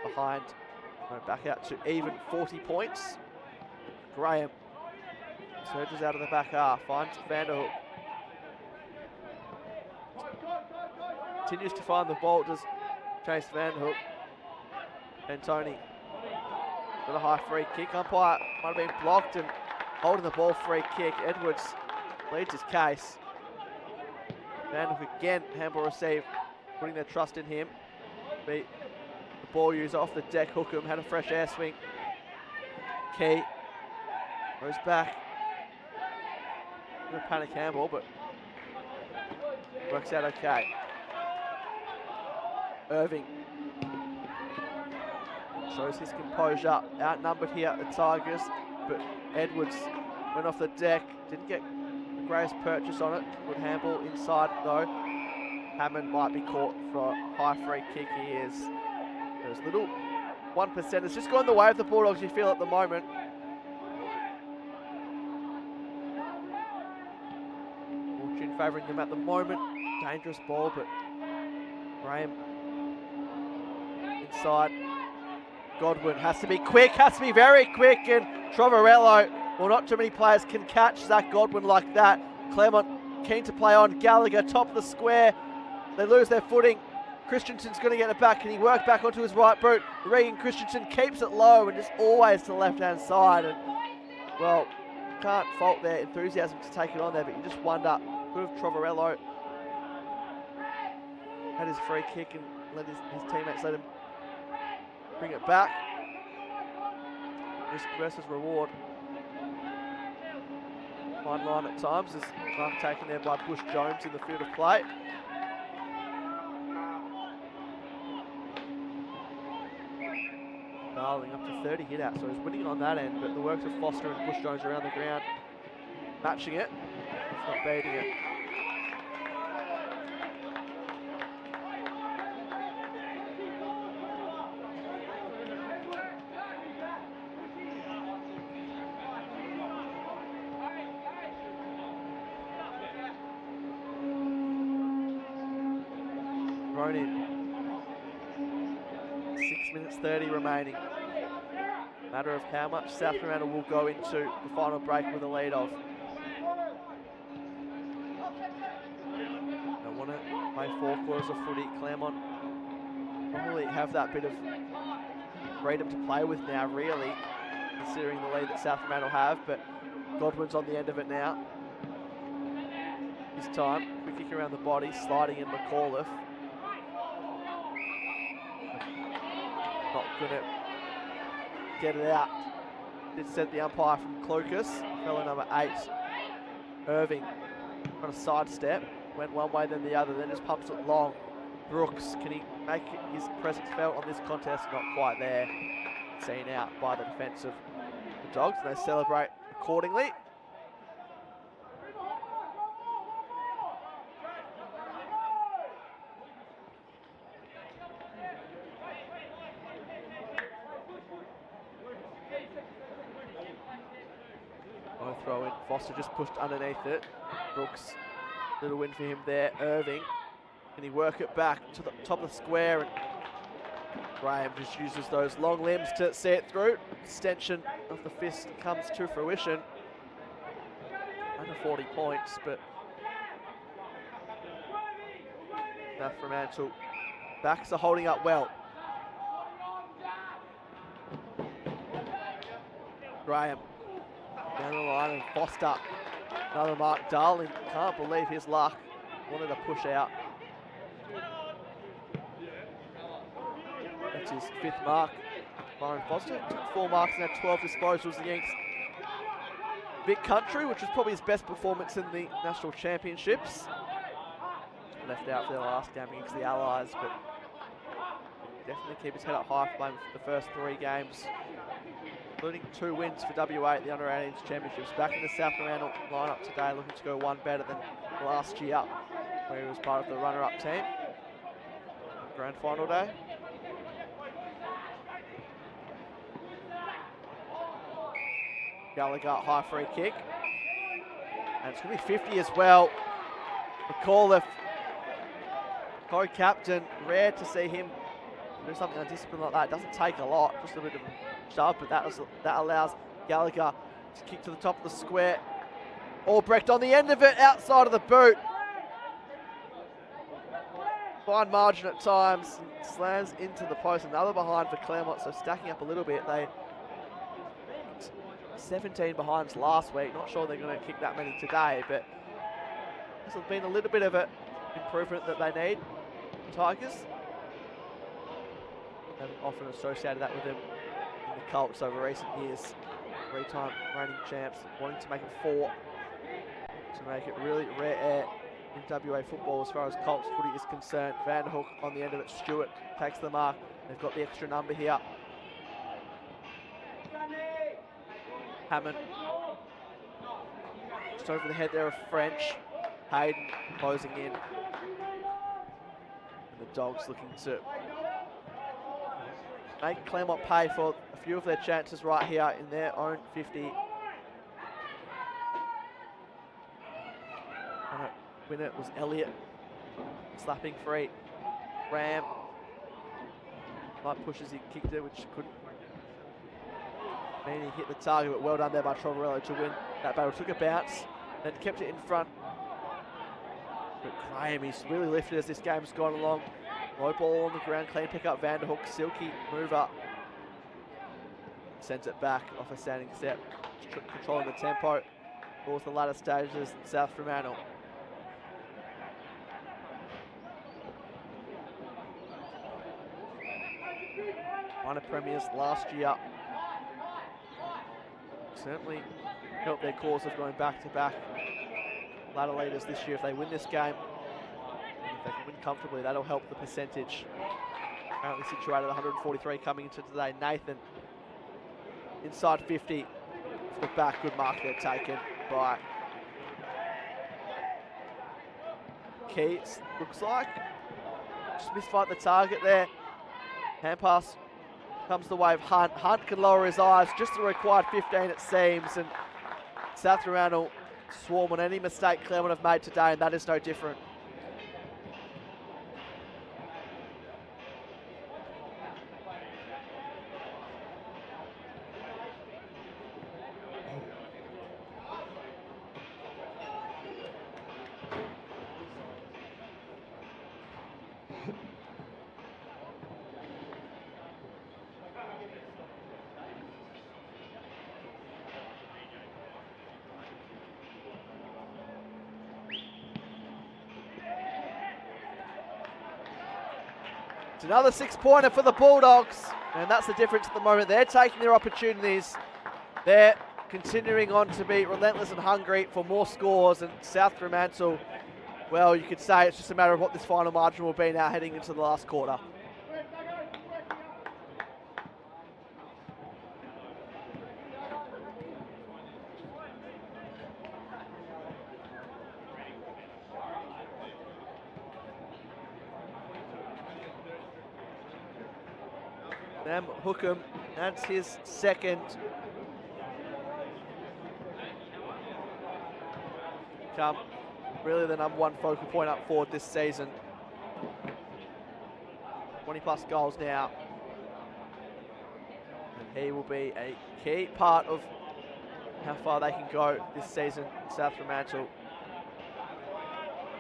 Behind, back out to even 40 points. Graham surges out of the back half, finds Vanderhook. Continues to find the ball, does Chase Vanderhook. And Tony got a high free kick. Umpire might have been blocked and holding the ball, free kick. Edwards leads his case. Vanderhook again, handball received, putting their trust in him. Beat the ball user off the deck. Hookham had a fresh air swing. Key goes back. A panic handball, but works out okay. Irving shows his composure. Outnumbered here at the Tigers, but Edwards went off the deck. Didn't get the greatest purchase on it. Good handball inside though. Hammond might be caught for a high free kick. He is. Those little 1%ers just gone the way of the Bulldogs, you feel at the moment. Fortune favouring them at the moment. Dangerous ball, but Graham inside. Godwin has to be quick, has to be very quick, and Trovarello, well, not too many players can catch Zach Godwin like that. Claremont keen to play on. Gallagher, top of the square. They lose their footing. Christensen's going to get it back. Can he work back onto his right boot? Regan Christensen keeps it low and just always to the left-hand side. And, well, can't fault their enthusiasm to take it on there, but you just wonder, could have Trovarello had his free kick and let his teammates let him bring it back. Risk versus reward. Fine line at times. Is mark taken there by Bush Jones in the field of play. Darling up to 30 hit out, so he's winning on that end, but the works of Foster and Bush Jones around the ground matching it, if not beating it. Ronin. 6 minutes 30 remaining. Matter of how much South Fremantle will go into the final break with a lead of. They want to play 4 quarters of footy. Claremont probably have that bit of freedom to play with now, really, considering the lead that South Fremantle have, but Godwin's on the end of it now. This time, quick kick around the body, sliding in McAuliffe. Not going to get it out. Did set the umpire from Clucas. Fellow number 8, Irving, on a sidestep. Went one way then the other, then just pumps it long. Brooks, can he make his presence felt on this contest? Not quite there. Seen out by the defence of the Dogs, and they celebrate accordingly. Throw in. Foster just pushed underneath it. Brooks, little win for him there. Irving, can he work it back to the top of the square? And Graham just uses those long limbs to see it through. Extension of the fist comes to fruition. Under 40 points, but South Fremantle backs are holding up well. Graham down the line and Foster. Another mark. Darling can't believe his luck. Wanted to push out. That's his 5th mark. Byron Foster took 4 marks and had 12 disposals against Vic Country, which was probably his best performance in the National Championships. Left out for their last game against the Allies, but definitely keep his head up high for playing the first 3 games, including 2 wins for WA at the Under-18s Championships. Back in the South Fremantle lineup today, looking to go 1 better than last year, where he was part of the runner-up team. Grand final day. Gallagher, high free kick. And it's going to be 50 as well. McAuliffe, co-captain, rare to see him do something undisciplined like that. It doesn't take a lot, just a bit of a shove, but that allows Gallagher to kick to the top of the square. Albrecht on the end of it, outside of the boot. Fine margin at times, slams into the post. Another behind for Claremont, so stacking up a little bit. They 17 behinds last week. Not sure they're going to kick that many today, but this has been a little bit of an improvement that they need. Tigers haven't often associated that with them in the Colts over recent years. 3-time reigning champs, wanting to make it 4 to make it really rare in WA football as far as Colts footy is concerned. Vanderhoek on the end of it. Stewart takes the mark. They've got the extra number here. Hammond just over the head there of French. Hayden closing in. And the Dogs looking to make Claremont pay for a few of their chances right here in their own 50. Winner was Elliott. Slapping free. Ram. Light pushes, he kicked it, which couldn't mean he hit the target, but well done there by Trovarello to win that battle. Took a bounce, then kept it in front. But Graham, he's really lifted as this game's gone along. Low ball on the ground, clean pick up Vanderhoek, silky mover. Sends it back off a standing step, controlling the tempo towards the latter stages in South Fremantle. Minor premiers last year. Certainly helped their cause of going back-to-back ladder leaders this year. If they win this game, and if they can win comfortably, that'll help the percentage. Currently situated at 143 coming into today. Nathan inside 50 for the back. Good mark there taken by Keats, looks like. Just misfired the target there. Hand pass comes the way of Hunt. Hunt can lower his eyes, just the required 15 it seems, and South Fremantle swarm on any mistake Claremont have made today, and that is no different. It's another 6-pointer for the Bulldogs, and that's the difference at the moment. They're taking their opportunities. They're continuing on to be relentless and hungry for more scores, and South Fremantle, well, you could say it's just a matter of what this final margin will be now heading into the last quarter. Sam Hookham, that's his second. Come, really the number one focal point up forward this season. 20 plus goals now. And he will be a key part of how far they can go this season, South Fremantle.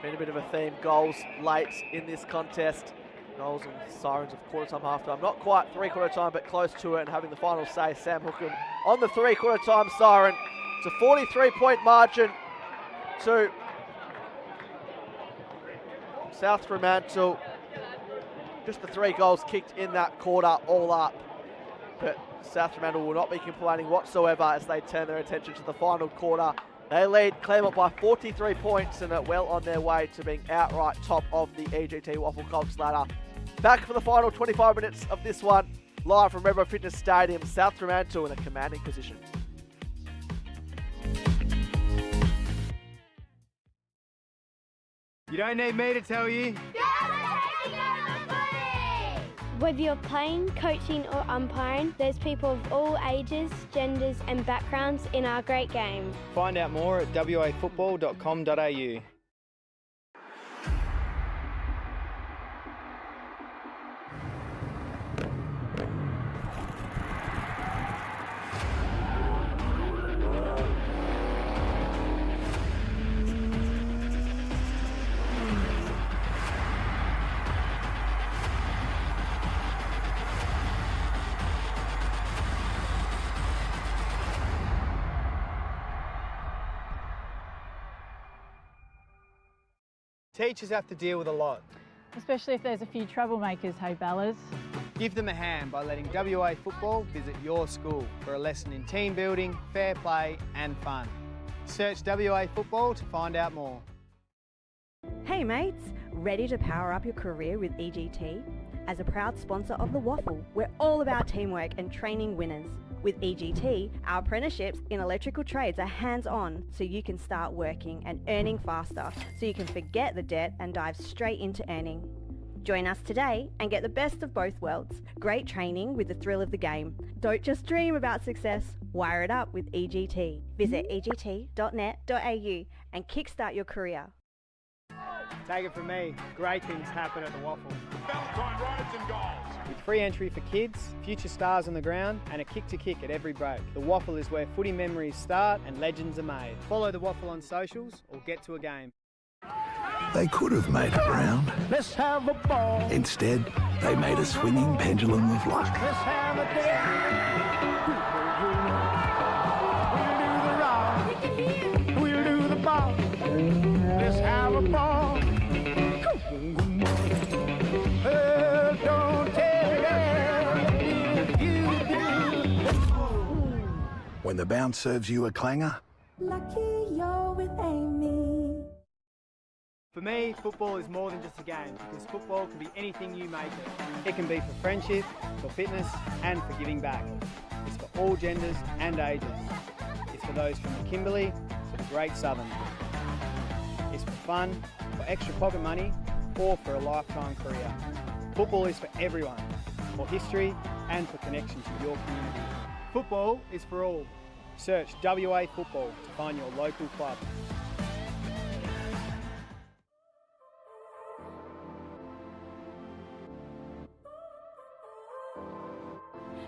Been a bit of a theme, goals late in this contest. Goals and sirens of quarter time, half time. Not quite three-quarter time, but close to it, and having the final say, Sam Hookham on the three-quarter time siren. It's a 43-point margin to South Fremantle. Just the 3 goals kicked in that quarter all up. But South Fremantle will not be complaining whatsoever as they turn their attention to the final quarter. They lead Claremont by 43 points and are well on their way to being outright top of the EGT WAFL Colts ladder. Back for the final 25 minutes of this one, live from Redbird Fitness Stadium, South Fremantle in a commanding position. You don't need me to tell you. Whether you're playing, coaching or umpiring, there's people of all ages, genders and backgrounds in our great game. Find out more at wafootball.com.au. Teachers have to deal with a lot. Especially if there's a few troublemakers, hey Bellas. Give them a hand by letting WA Football visit your school for a lesson in team building, fair play and fun. Search WA Football to find out more. Hey mates, ready to power up your career with EGT? As a proud sponsor of the WAFL, we're all about teamwork and training winners. With EGT, our apprenticeships in electrical trades are hands-on so you can start working and earning faster so you can forget the debt and dive straight into earning. Join us today and get the best of both worlds. Great training with the thrill of the game. Don't just dream about success, wire it up with EGT. Visit egt.net.au and kickstart your career. Take it from me, great things happen at the WAFL. Valentine rides and goals. With free entry for kids, future stars on the ground and a kick to kick at every break. The WAFL is where footy memories start and legends are made. Follow the WAFL on socials or get to a game. They could have made it round. Let's have a ball. Instead, they made a swinging pendulum of luck. Let's have a day. We'll do the round. We'll do the ball. Let's have a ball. Don't tell you do. When the bounce serves you a clanger, Lucky you're with Amy. For me, football is more than just a game because football can be anything you make it. It can be for friendship, for fitness and for giving back. It's for all genders and ages. It's for those from the Kimberley to the Great Southern. It's for fun, for extra pocket money or for a lifetime career. Football is for everyone, for history and for connection to your community. Football is for all. Search WA Football to find your local club.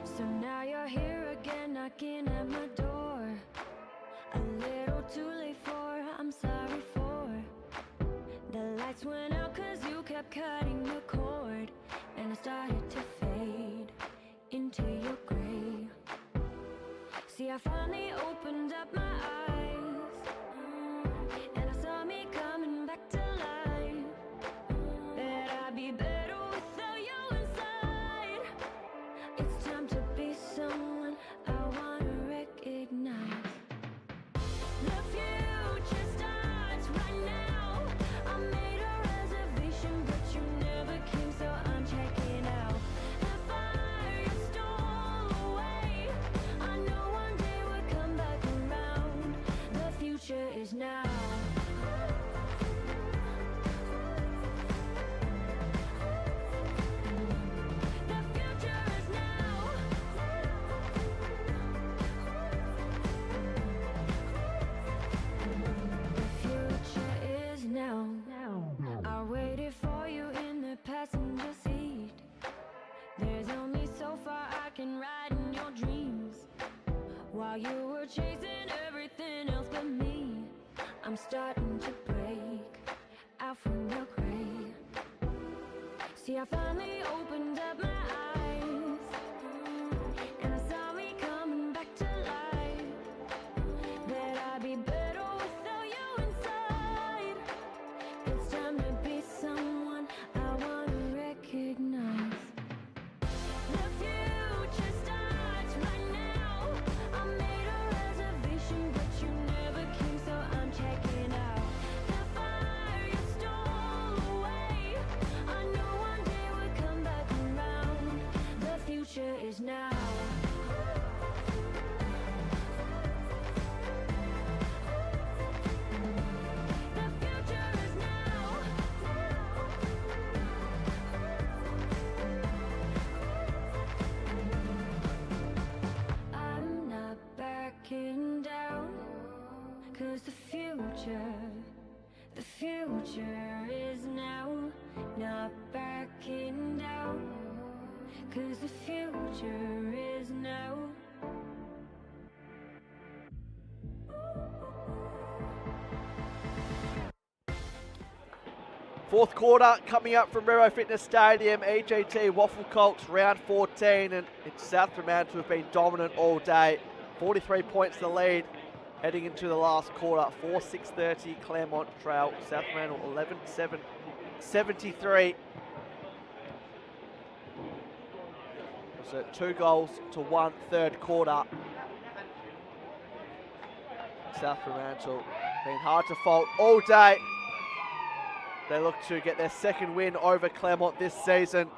So now you're here again, knocking at my door. A little too late for, I'm sorry for. The lights went out cause you kept cutting the cord. And I started to fade into your grey. See, I finally opened up my eyes, and I saw me coming back to life. That I'd be better without you inside. It's time to be someone I wanna recognize. The future starts right now. I made a reservation, but you never came, so I'm checking out. The fire you stole away, I know one day we'll come back around. The future is now. The future is now. The future is now. I waited for you in the passenger seat. There's only so far I can ride in your dreams. While you were chasing everything else but me, I'm starting to break out out from your grave. See, I finally opened up my eyes, and I saw me coming back to life. That I'd be better without you inside. It's time to be someone I want to recognize. The future starts right now. I made a reservation, but you never came, so I'm checking out. The fire you stole away, I know one day we'll come back around. The future is now. The future is now. I'm not backing down, 'cause the future is now. Not backing down, 'cause the future is now. Fourth quarter coming up from Rero Fitness Stadium. EGT WAFL Colts round 14, and it's South Fremantle who've been dominant all day. 43 points the lead heading into the last quarter. 4:6:30 Claremont trail. South Fremantle 11-7, 73. So 2 goals to 1 third quarter. South Fremantle been hard to fault all day. They look to get their second win over Claremont this season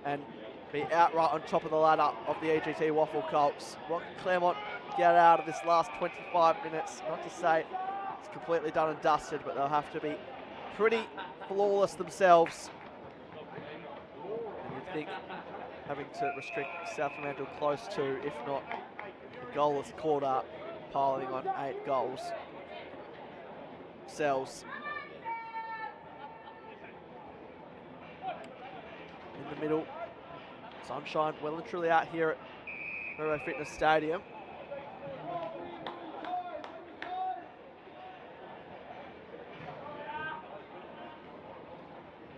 and be outright on top of the ladder of the EGT WAFL Colts. What can Claremont get out of this last 25 minutes? Not to say it's completely done and dusted, but they'll have to be pretty flawless themselves. And you'd think having to restrict South Fremantle close to, if not a goalless quarter, piling on 8 goals themselves. In the middle, sunshine well and truly out here at Rero Fitness Stadium.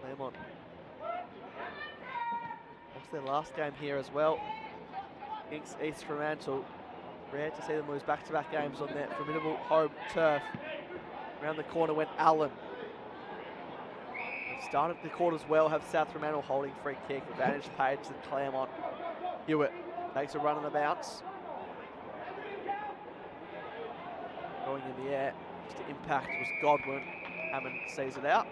Claremont lost their last game here as well against East Fremantle. Rare to see them lose back-to-back games on their formidable home turf. Around the corner went Allen. Started the quarters well, have South Fremantle holding free kick. Advantage paid to Claremont. Hewitt takes a run on the bounce. Going in the air, just the impact was Godwin. Hammond sees it out.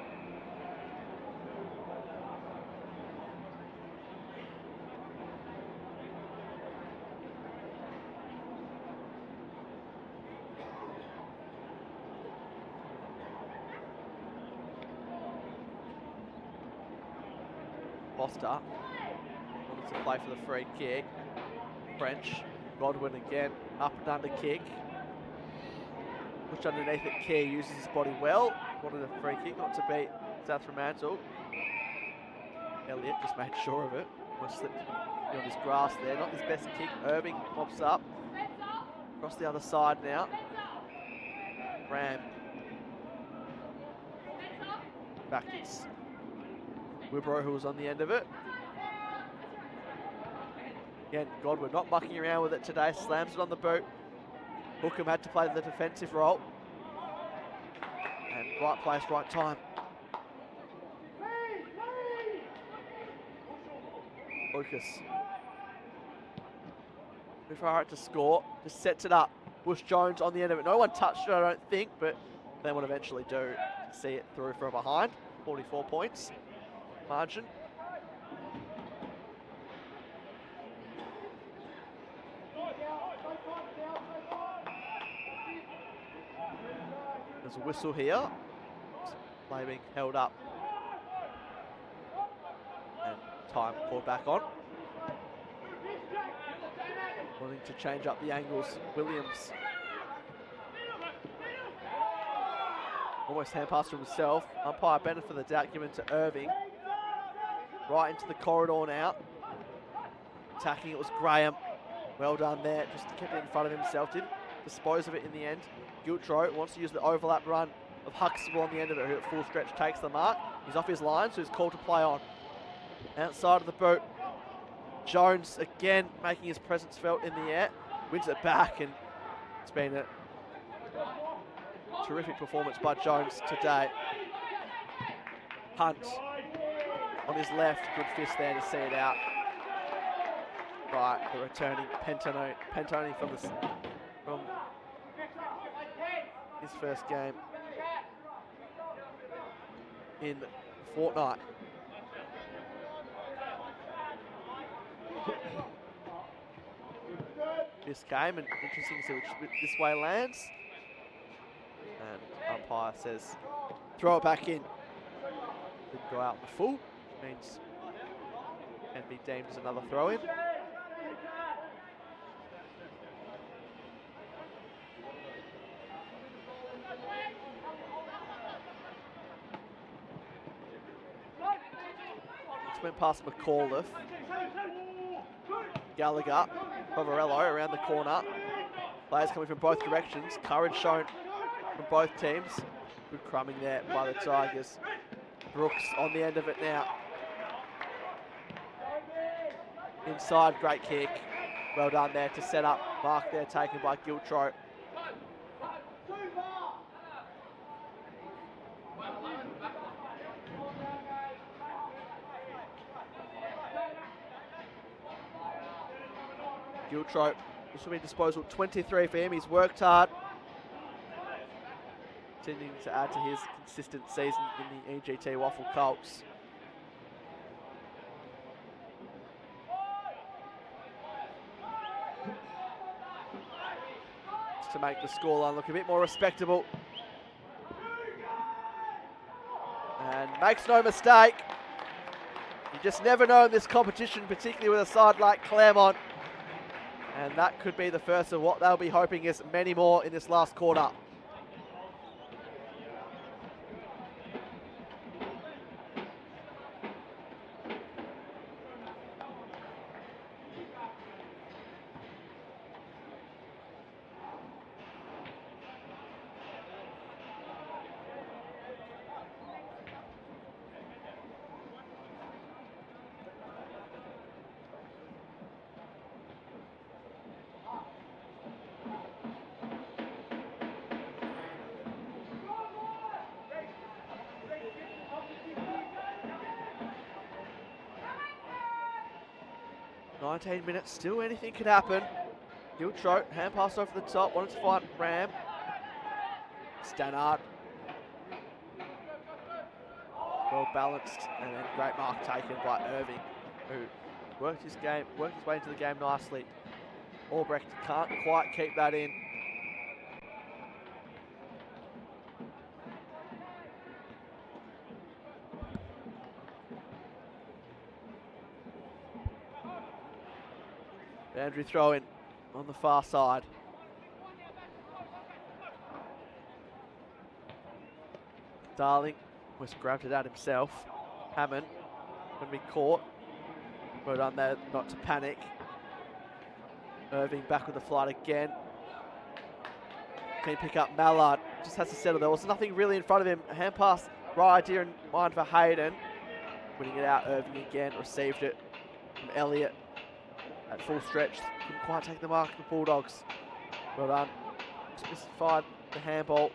Foster wanted to play for the free kick. French, Godwin again, up and under kick. Push underneath it, Key uses his body well. Wanted a free kick, not to beat South Fremantle. Elliott just made sure of it. Almost slipped on his grass there, not his best kick. Irving pops up. Across the other side now. Ram. Back it's Wibro who was on the end of it. Again, Godwin not mucking around with it today, slams it on the boot. Hookham had to play the defensive role. And right place, right time. Lucas. Mufara to score, just sets it up. Bush Jones on the end of it. No one touched it, I don't think, but they will eventually do to see it through from behind. 44 points. Margin. There's a whistle here. Play being held up. And time called back on. Wanting to change up the angles. Williams. Almost hand pass to himself. Umpire benefit of the doubt given to Irving. Right into the corridor now. Attacking it was Graham. Well done there. Just kept it in front of himself. Didn't dispose of it in the end. Giltro wants to use the overlap run of Huxtable on the end of it, who at full stretch takes the mark. He's off his line, so he's called to play on. Outside of the boot, Jones again making his presence felt in the air. Wins it back, and it's been a terrific performance by Jones today. Hunt on his left, good fist there to see it out. Right, the returning Pentoni from his first game in a fortnight. This game, and interesting to see which this way lands. And umpire says, throw it back in. Didn't go out in the full, which means can be deemed as another throw in. It's went past McAuliffe. Gallagher, Poverello around the corner. Players coming from both directions. Courage shown from both teams. Good crumbing there by the Tigers. Brooks on the end of it now. Inside, great kick. Well done there to set up. Mark there taken by Giltro. Giltro, this will be disposal 23 for him. He's worked hard. Continuing to add to his consistent season in the EGT WAFL Colts. Just to make the scoreline look a bit more respectable. And makes no mistake. You just never know in this competition, particularly with a side like Claremont. And that could be the first of what they'll be hoping is many more in this last quarter. Minutes, still anything could happen. Giltro, hand pass over the top, wanted to find Ram. Stannard. Well balanced, and then great mark taken by Irving, who worked his way into the game nicely. Albrecht can't quite keep that in. Boundary throw in on the far side. Darling was grabbed it out himself. Hammond, when we caught. Well done there not to panic. Irving back with the flight again. Can he pick up Mallard? Just has to settle. There was nothing really in front of him. A hand pass, right idea in mind for Hayden. Winning it out, Irving again, received it from Elliott. At full stretch, couldn't quite take the mark of the Bulldogs. Well done. Just misfired the handball.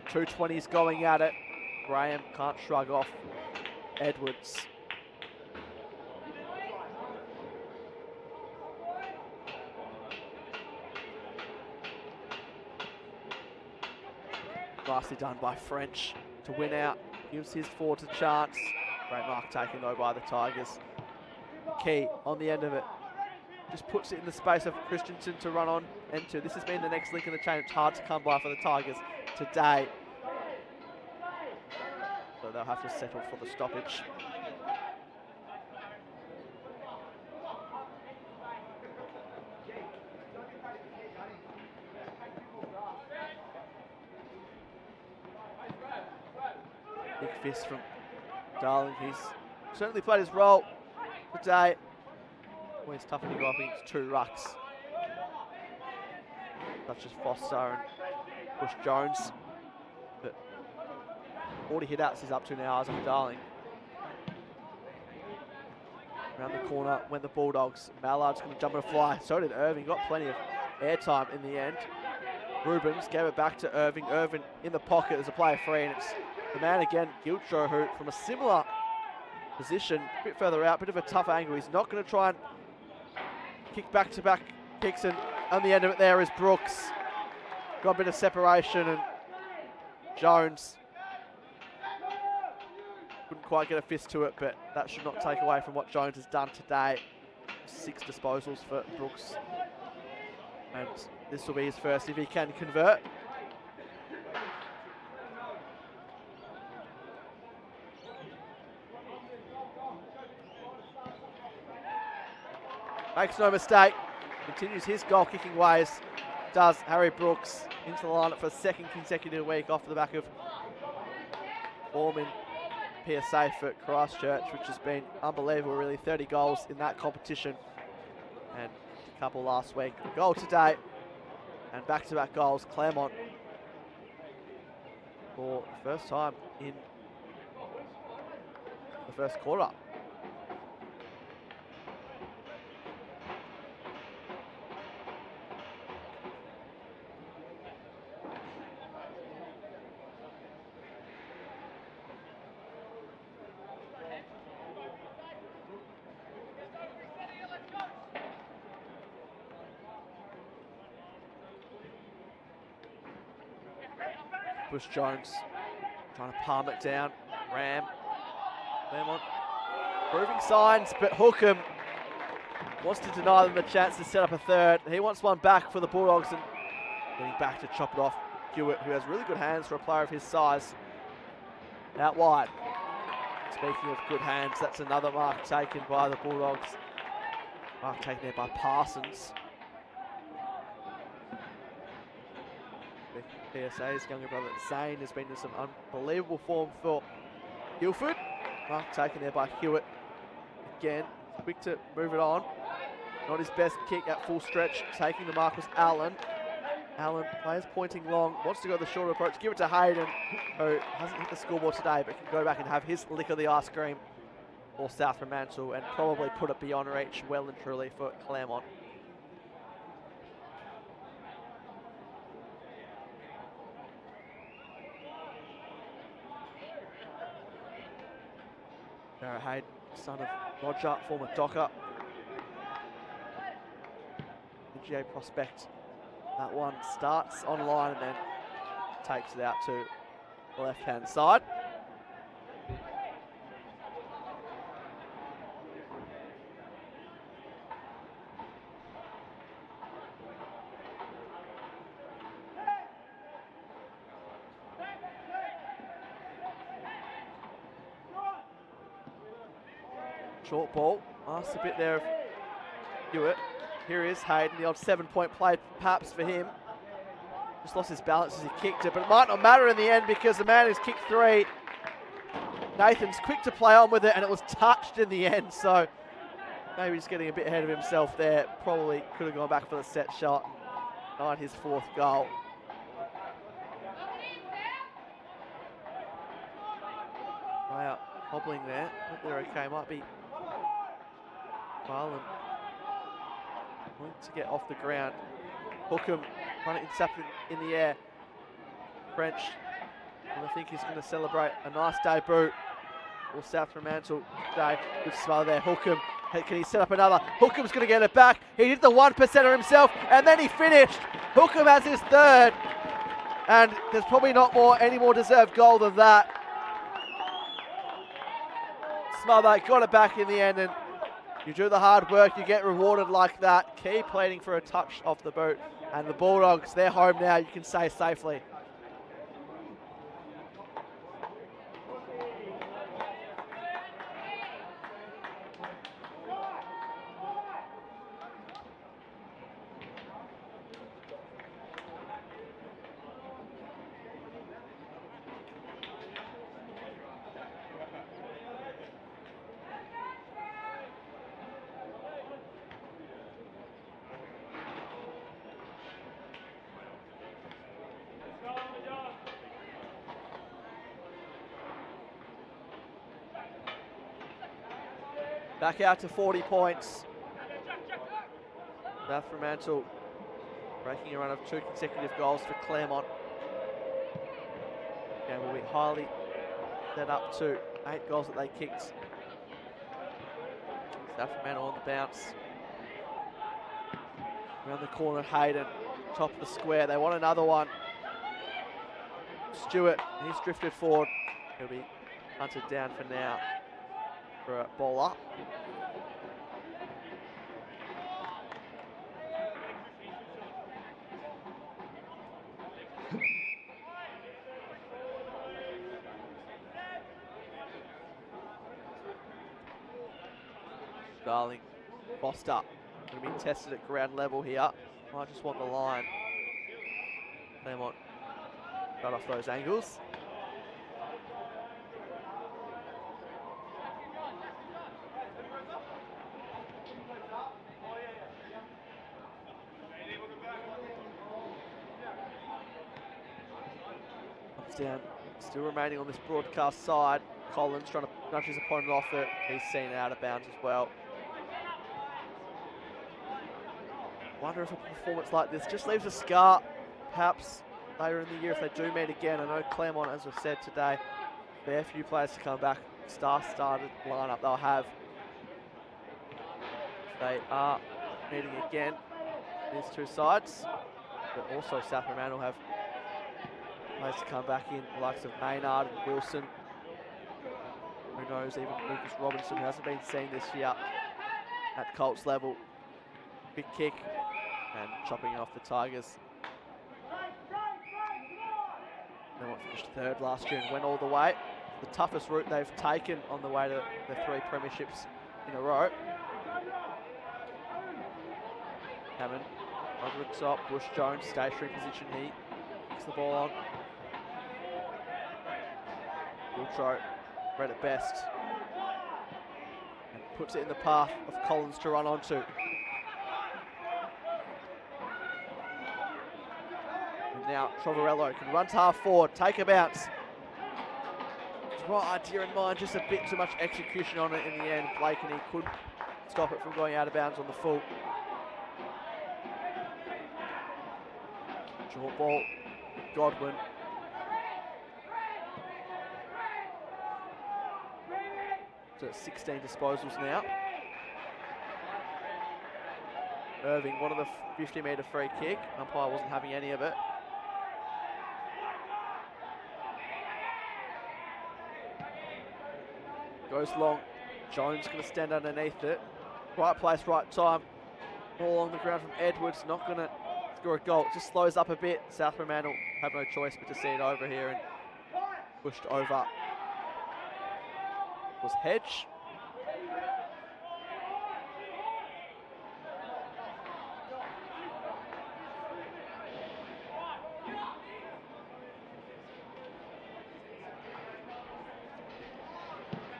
220s going at it. Graham can't shrug off Edwards. Nicely done by French to win out. Gives his forwards a chance. Great mark taken though by the Tigers. Key on the end of it. Just puts it in the space of Christensen to run on into. This has been the next link in the chain. It's hard to come by for the Tigers today. So they'll have to settle for the stoppage. Big fist from Darling. He's certainly played his role today. Always tough to go up against two rucks. such as Foster and Bush Jones. But 40 hit-outs he's up to now, as I'm darling. Around the corner went the Bulldogs. Mallard's going to jump and fly. So did Irving. Got plenty of airtime in the end. Rubens gave it back to Irving. Irving in the pocket as a player free, and it's the man again, Giltro, who from a similar position, a bit further out, bit of a tough angle. He's not going to try and kick back-to-back kicks, and on the end of it there is Brooks. Got a bit of separation, and Jones couldn't quite get a fist to it, but that should not take away from what Jones has done today. 6 disposals for Brooks, and this will be his first if he can convert. Makes no mistake, continues his goal-kicking ways, does Harry Brooks into the lineup for a second consecutive week off the back of form in PSA for Christchurch, which has been unbelievable, really. 30 goals in that competition, and a couple last week. A goal today, and back-to-back goals. Claremont for the first time in the first quarter. Bush Jones trying to palm it down. Ram. Claremont proving signs, but Hookham wants to deny them the chance to set up a third. He wants one back for the Bulldogs, and getting back to chop it off. Hewitt, who has really good hands for a player of his size. Out wide. Speaking of good hands, that's another mark taken by the Bulldogs. Mark taken there by Parsons. PSA's younger brother Zane has been in some unbelievable form for Guildford. Mark taken there by Hewitt. Again, quick to move it on. Not his best kick at full stretch. Taking the mark was Allen. Allen, players pointing long, wants to go the shorter approach. Give it to Hayden, who hasn't hit the scoreboard today, but can go back and have his lick of the ice cream for South Fremantle and probably put it beyond reach well and truly for Claremont. Jarrah Hayden, son of Roger, former Docker. EGA prospect. That one starts on line and then takes it out to the left-hand side. Short ball, asks a bit there of Hewitt. Here is Hayden, the old 7-point play perhaps for him. Just lost his balance as he kicked it, but it might not matter in the end because the man who's kicked 3, Nathan's quick to play on with it, and it was touched in the end, so maybe just getting a bit ahead of himself there. Probably could have gone back for the set shot. Not his 4th goal. Wow, hobbling there. Hope they're okay. Might be Marlon wanting to get off the ground. Hookham trying to intercept it in the air. French, and I think he's going to celebrate a nice debut for South Fremantle today. Good smile there. Hookham, can he set up another? Hookham's going to get it back. He did the 1%er himself, and then he finished. Hookham has his 3rd, and there's probably not any more deserved goal than that. Smother got it back in the end, and you do the hard work, you get rewarded like that. Key pleading for a touch off the boot, and the Bulldogs, they're home now, you can say safely. Back out to 40 points. South Fremantle breaking a run of 2 consecutive goals for Claremont. Game will be highly set up to 8 goals that they kicked. South Fremantle on the bounce. Around the corner, Hayden, top of the square. They want another one. Stewart, he's drifted forward. He'll be hunted down for now for a ball up. Darling, Foster, going to be tested at ground level here. I just want the line. Claremont cut off those angles. Comes down, still remaining on this broadcast side. Collins trying to nudge his opponent off it. He's seen out of bounds as well. Wonder if a performance like this just leaves a scar, perhaps later in the year if they do meet again. I know Claremont, as I've said today, fair few players to come back. Star-started lineup they'll have. They are meeting again, these two sides, but also South Fremantle have players to come back in, the likes of Maynard and Wilson. Who knows, even Lucas Robinson, who hasn't been seen this year at Colts level. Big kick and chopping off the Tigers. They finished third last year and went all the way. The toughest route they've taken on the way to the 3 premierships in a row. Hammond over the top. Bush Jones, stationary position. He kicks the ball on. Wiltro, read it best. And puts it in the path of Collins to run onto. And now Trovarello can run to half forward, take a bounce. Right idea in mind, just a bit too much execution on it in the end. Blake and he couldn't stop it from going out of bounds on the full. Short ball, Godwin. So 16 disposals now. Irving wanted the 50-metre free kick. Umpire wasn't having any of it. Goes long. Jones going to stand underneath it. Right place, right time. Ball along the ground from Edwards. Not going to score a goal. Just slows up a bit. South Fremantle have no choice but to see it over here and pushed over. Was Hedge.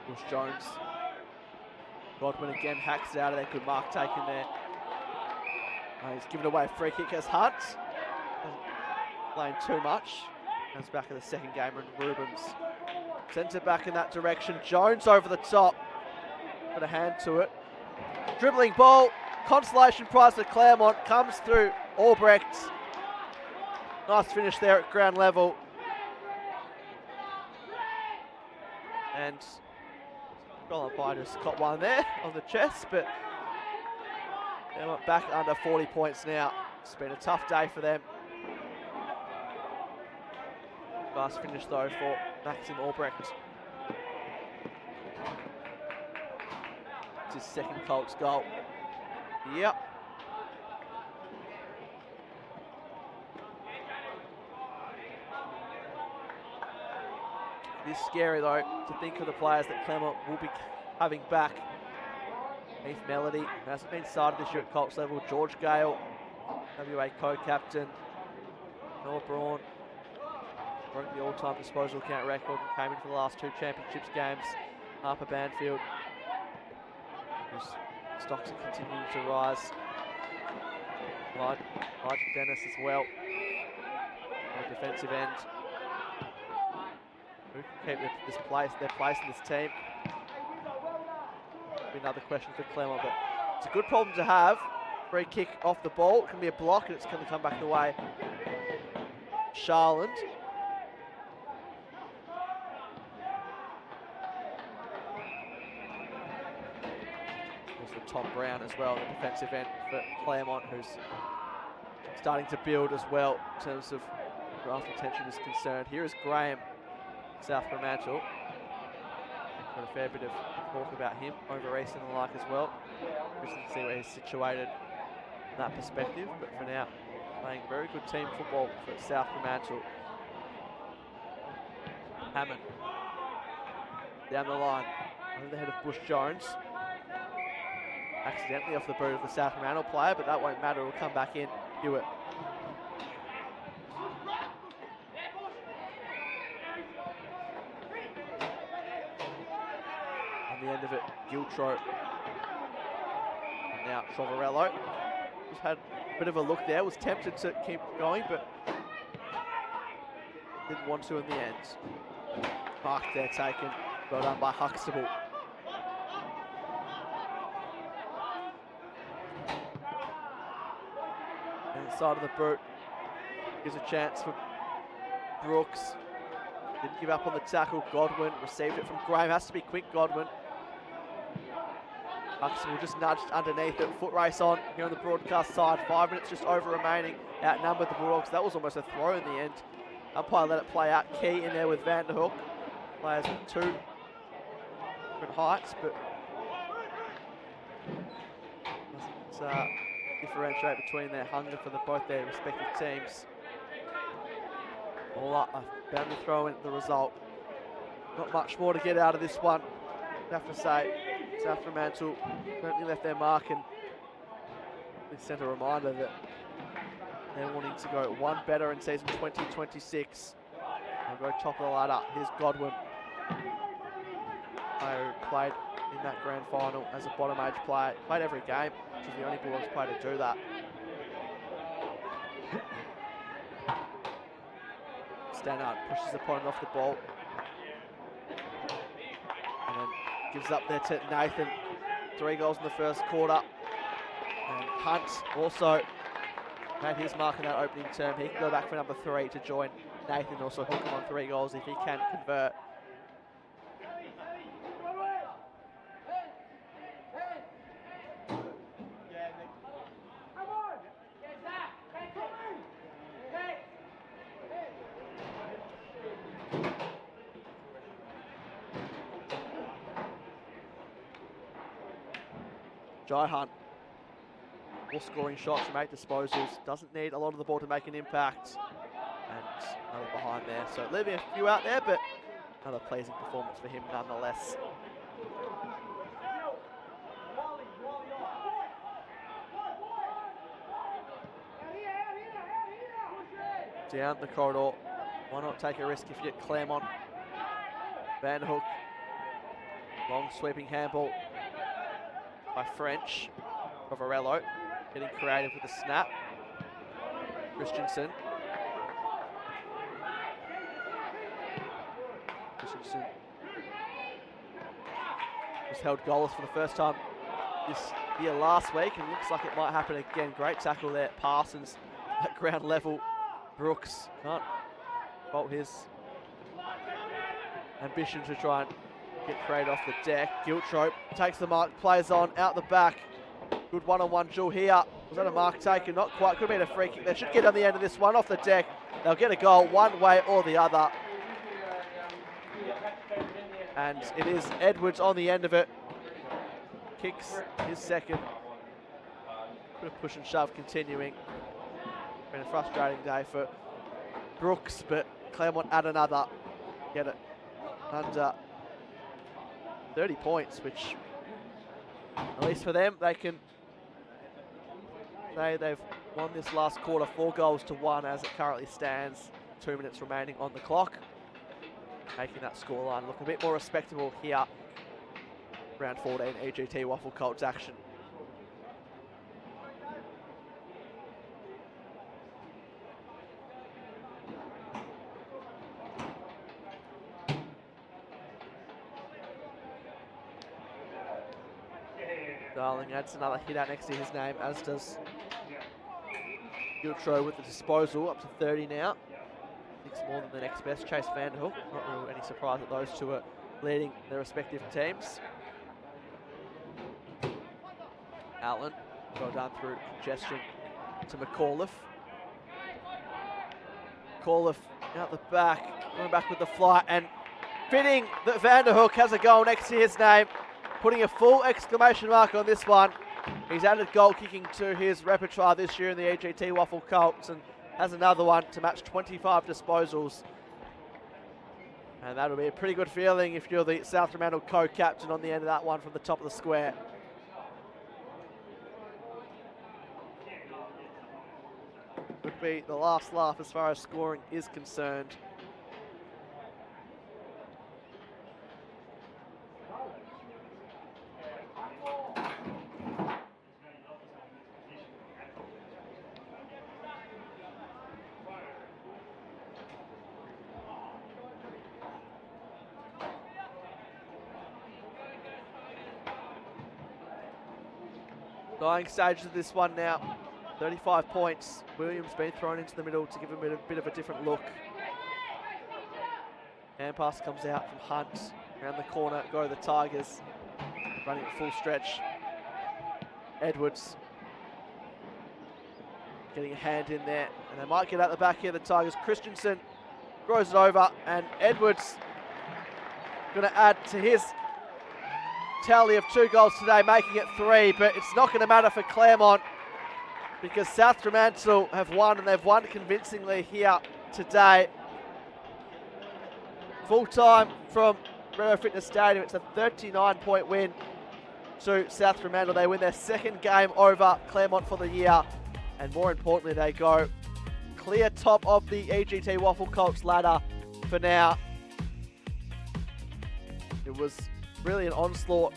Bush Jones. Godwin again hacks it out of there. Good mark taken there. He's given away a free kick as Hunt. Playing too much. Comes back in the second game and Rubens sends it back in that direction. Jones over the top. Put a hand to it. Dribbling ball. Consolation prize for Claremont. Comes through Albrecht. Nice finish there at ground level. And goal umpire just caught one there on the chest, but they went back under 40 points now. It's been a tough day for them. Nice finish though for Maxim Albrecht. It's his second Colts goal. Yep. It is scary though to think of the players that Claremont will be having back. Heath Melody hasn't been started this year at Colts level. George Gale, WA co-captain. Noah Braun broke the all-time disposal count record and came in for the last 2 championships games. Harper Banfield, whose stocks are continuing to rise. Elijah Dennis as well, on the defensive end. Who can keep their place in this team? be another question for Claremont, but it's a good problem to have. Free kick off the ball, it can be a block, and it's going to come back the way. Charland. Also Tom Brown as well, the defensive end for Claremont, who's starting to build as well in terms of draft attention is concerned. Here is Graham, South Fremantle. Got a fair bit of talk about him over East and the like as well. Interesting to see where he's situated from that perspective, but for now, playing very good team football for South Fremantle. Hammond down the line, over the head of Bush Jones. Accidentally off the boot of the South Fremantle player, but that won't matter, it'll come back in. Hewitt. On the end of it, Giltro. And now Trovarello. Just had a bit of a look there, was tempted to keep going, but didn't want to in the end. Mark there taken, well done by Huxtable. Inside of the boot, gives a chance for Brooks. Didn't give up on the tackle. Godwin received it from Graham. Has to be quick, Godwin. Huxtable just nudged underneath it. Foot race on here on the broadcast side. 5 minutes just over remaining. Outnumbered the Bulldogs. That was almost a throw in the end. Umpire let it play out. Key in there with Van der Hoek. Players with 2 different heights, but doesn't differentiate between their hunger for both their respective teams. All up, bound to throw in the result. Not much more to get out of this one, I have to say. South Fremantle certainly left their mark, and they sent a reminder that they're wanting to go one better in season 2026. They'll go top of the ladder. Here's Godwin, player who played in that grand final as a bottom age player. Played every game, which is the only Bulldogs player to do that. Stannard pushes the opponent off the ball. And then gives up there to Nathan. 3 goals in the first quarter. And Hunt also made his mark in that opening term. He can go back for number 3 to join Nathan, also hook him on 3 goals if he can convert. Jai Hunt, all scoring shots from 8 disposals, doesn't need a lot of the ball to make an impact. And another behind there, so leaving a few out there, but another pleasing performance for him nonetheless. Down the corridor, why not take a risk if you get Claremont. Van der Hoek, long sweeping handball by French. Varello getting creative with the snap. Christensen was held goalless for the first time this year last week, and looks like it might happen again. Great tackle there, Parsons at ground level. Brooks can't fault his ambition to try and get created off the deck. Giltro takes the mark, plays on, out the back. Good one-on-one duel here. Was that a mark taken? Not quite. Could have been a free kick. They should get on the end of this one, off the deck. They'll get a goal one way or the other. And it is Edwards on the end of it. Kicks his second. Bit of push and shove continuing. Been a frustrating day for Brooks, but Claremont add another. Get it under 30 points, which at least for them, they can say they've won this last quarter 4 goals to 1 as it currently stands. 2 minutes remaining on the clock. Making that scoreline look a bit more respectable here. Round 14 EGT WAFL Colts action. Darling adds another hit out next to his name, as does Giltro with the disposal, up to 30 now. 6 more than the next best, Chase Vanderhook. Not really any surprise that those two are leading their respective teams. Allen, well done through congestion to McAuliffe. McAuliffe out the back, going back with the fly, and fitting that Vanderhook has a goal next to his name, putting a full exclamation mark on this one. He's added goal kicking to his repertoire this year in the EGT WAFL Colts and has another one to match 25 disposals. And that'll be a pretty good feeling if you're the South Fremantle co-captain on the end of that one from the top of the square. Would be the last laugh as far as scoring is concerned. Dying stages of this one now. 35 points. Williams been thrown into the middle to give him a bit of a different look. Hand pass comes out from Hunt. Around the corner go the Tigers. Running at full stretch. Edwards getting a hand in there. And they might get out the back here, the Tigers. Christensen throws it over, and Edwards going to add to his tally of 2 goals today, making it 3, but it's not going to matter for Claremont because South Fremantle have won, and they've won convincingly here today. Full time from Rio Fitness Stadium. It's a 39-point win to South Fremantle. They win their 2nd game over Claremont for the year, and more importantly, they go clear top of the EGT WAFL Colts ladder for now. It was really an onslaught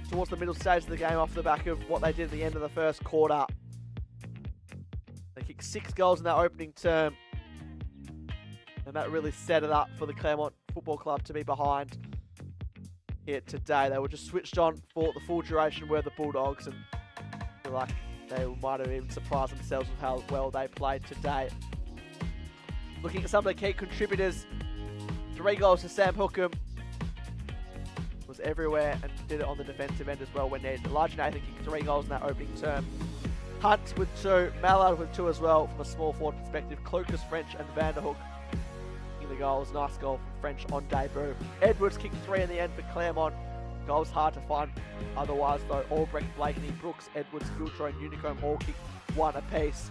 towards the middle stage of the game off the back of what they did at the end of the first quarter. They kicked 6 goals in that opening term, and that really set it up for the Claremont Football Club to be behind here today. They were just switched on for the full duration were the Bulldogs, and I feel like they might have even surprised themselves with how well they played today. Looking at some of the key contributors, 3 goals to Sam Hookham. Was everywhere and did it on the defensive end as well when needed. Elijah Nathan kicked 3 goals in that opening term. Hunt with 2, Mallard with 2 as well from a small forward perspective. Clucas, French and Vanderhook kicking the goals. Nice goal from French on debut. Edwards kicked 3 in the end for Claremont. Goals hard to find otherwise though. Albrecht, Blakeney, Brooks, Edwards, Giltro and Unicombe all kicked 1 apiece.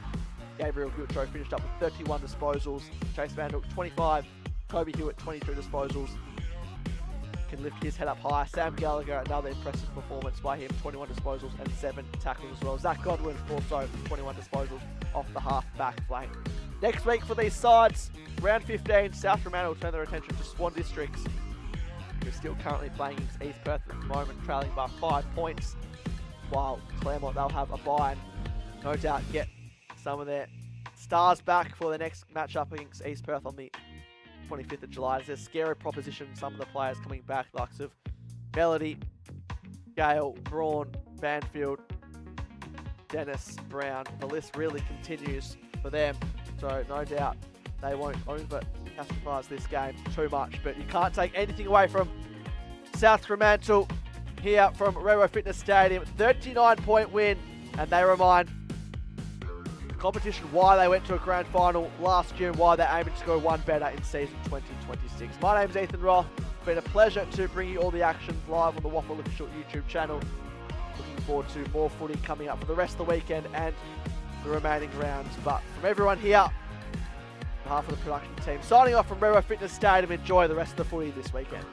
Gabriel Giltro finished up with 31 disposals. Chase Vanderhook 25. Kobe Hewitt 22 disposals. Can lift his head up high. Sam Gallagher, another impressive performance by him, 21 disposals and 7 tackles as well. Zach Godwin also 21 disposals off the half-back flank. Next week for these sides, round 15, South Fremantle will turn their attention to Swan Districts, who are still currently playing against East Perth at the moment, trailing by 5 points, while Claremont, they'll have a bye and no doubt get some of their stars back for the next matchup against East Perth on the 25th of July. It's a scary proposition, some of the players coming back, likes of Melody, Gale, Braun, Banfield, Dennis, Brown. The list really continues for them, so no doubt they won't over-catastrophise this game too much, but you can't take anything away from South Fremantle here from Rio Fitness Stadium. 39-point win, and they remind competition why they went to a grand final last year and why they're aiming to go one better in season 2026. My name's Ethan Roth. It's been a pleasure to bring you all the action live on the WAFL official YouTube channel. Looking forward to more footy coming up for the rest of the weekend and the remaining rounds. But from everyone here, on behalf of the production team, signing off from Rio Fitness Stadium, enjoy the rest of the footy this weekend.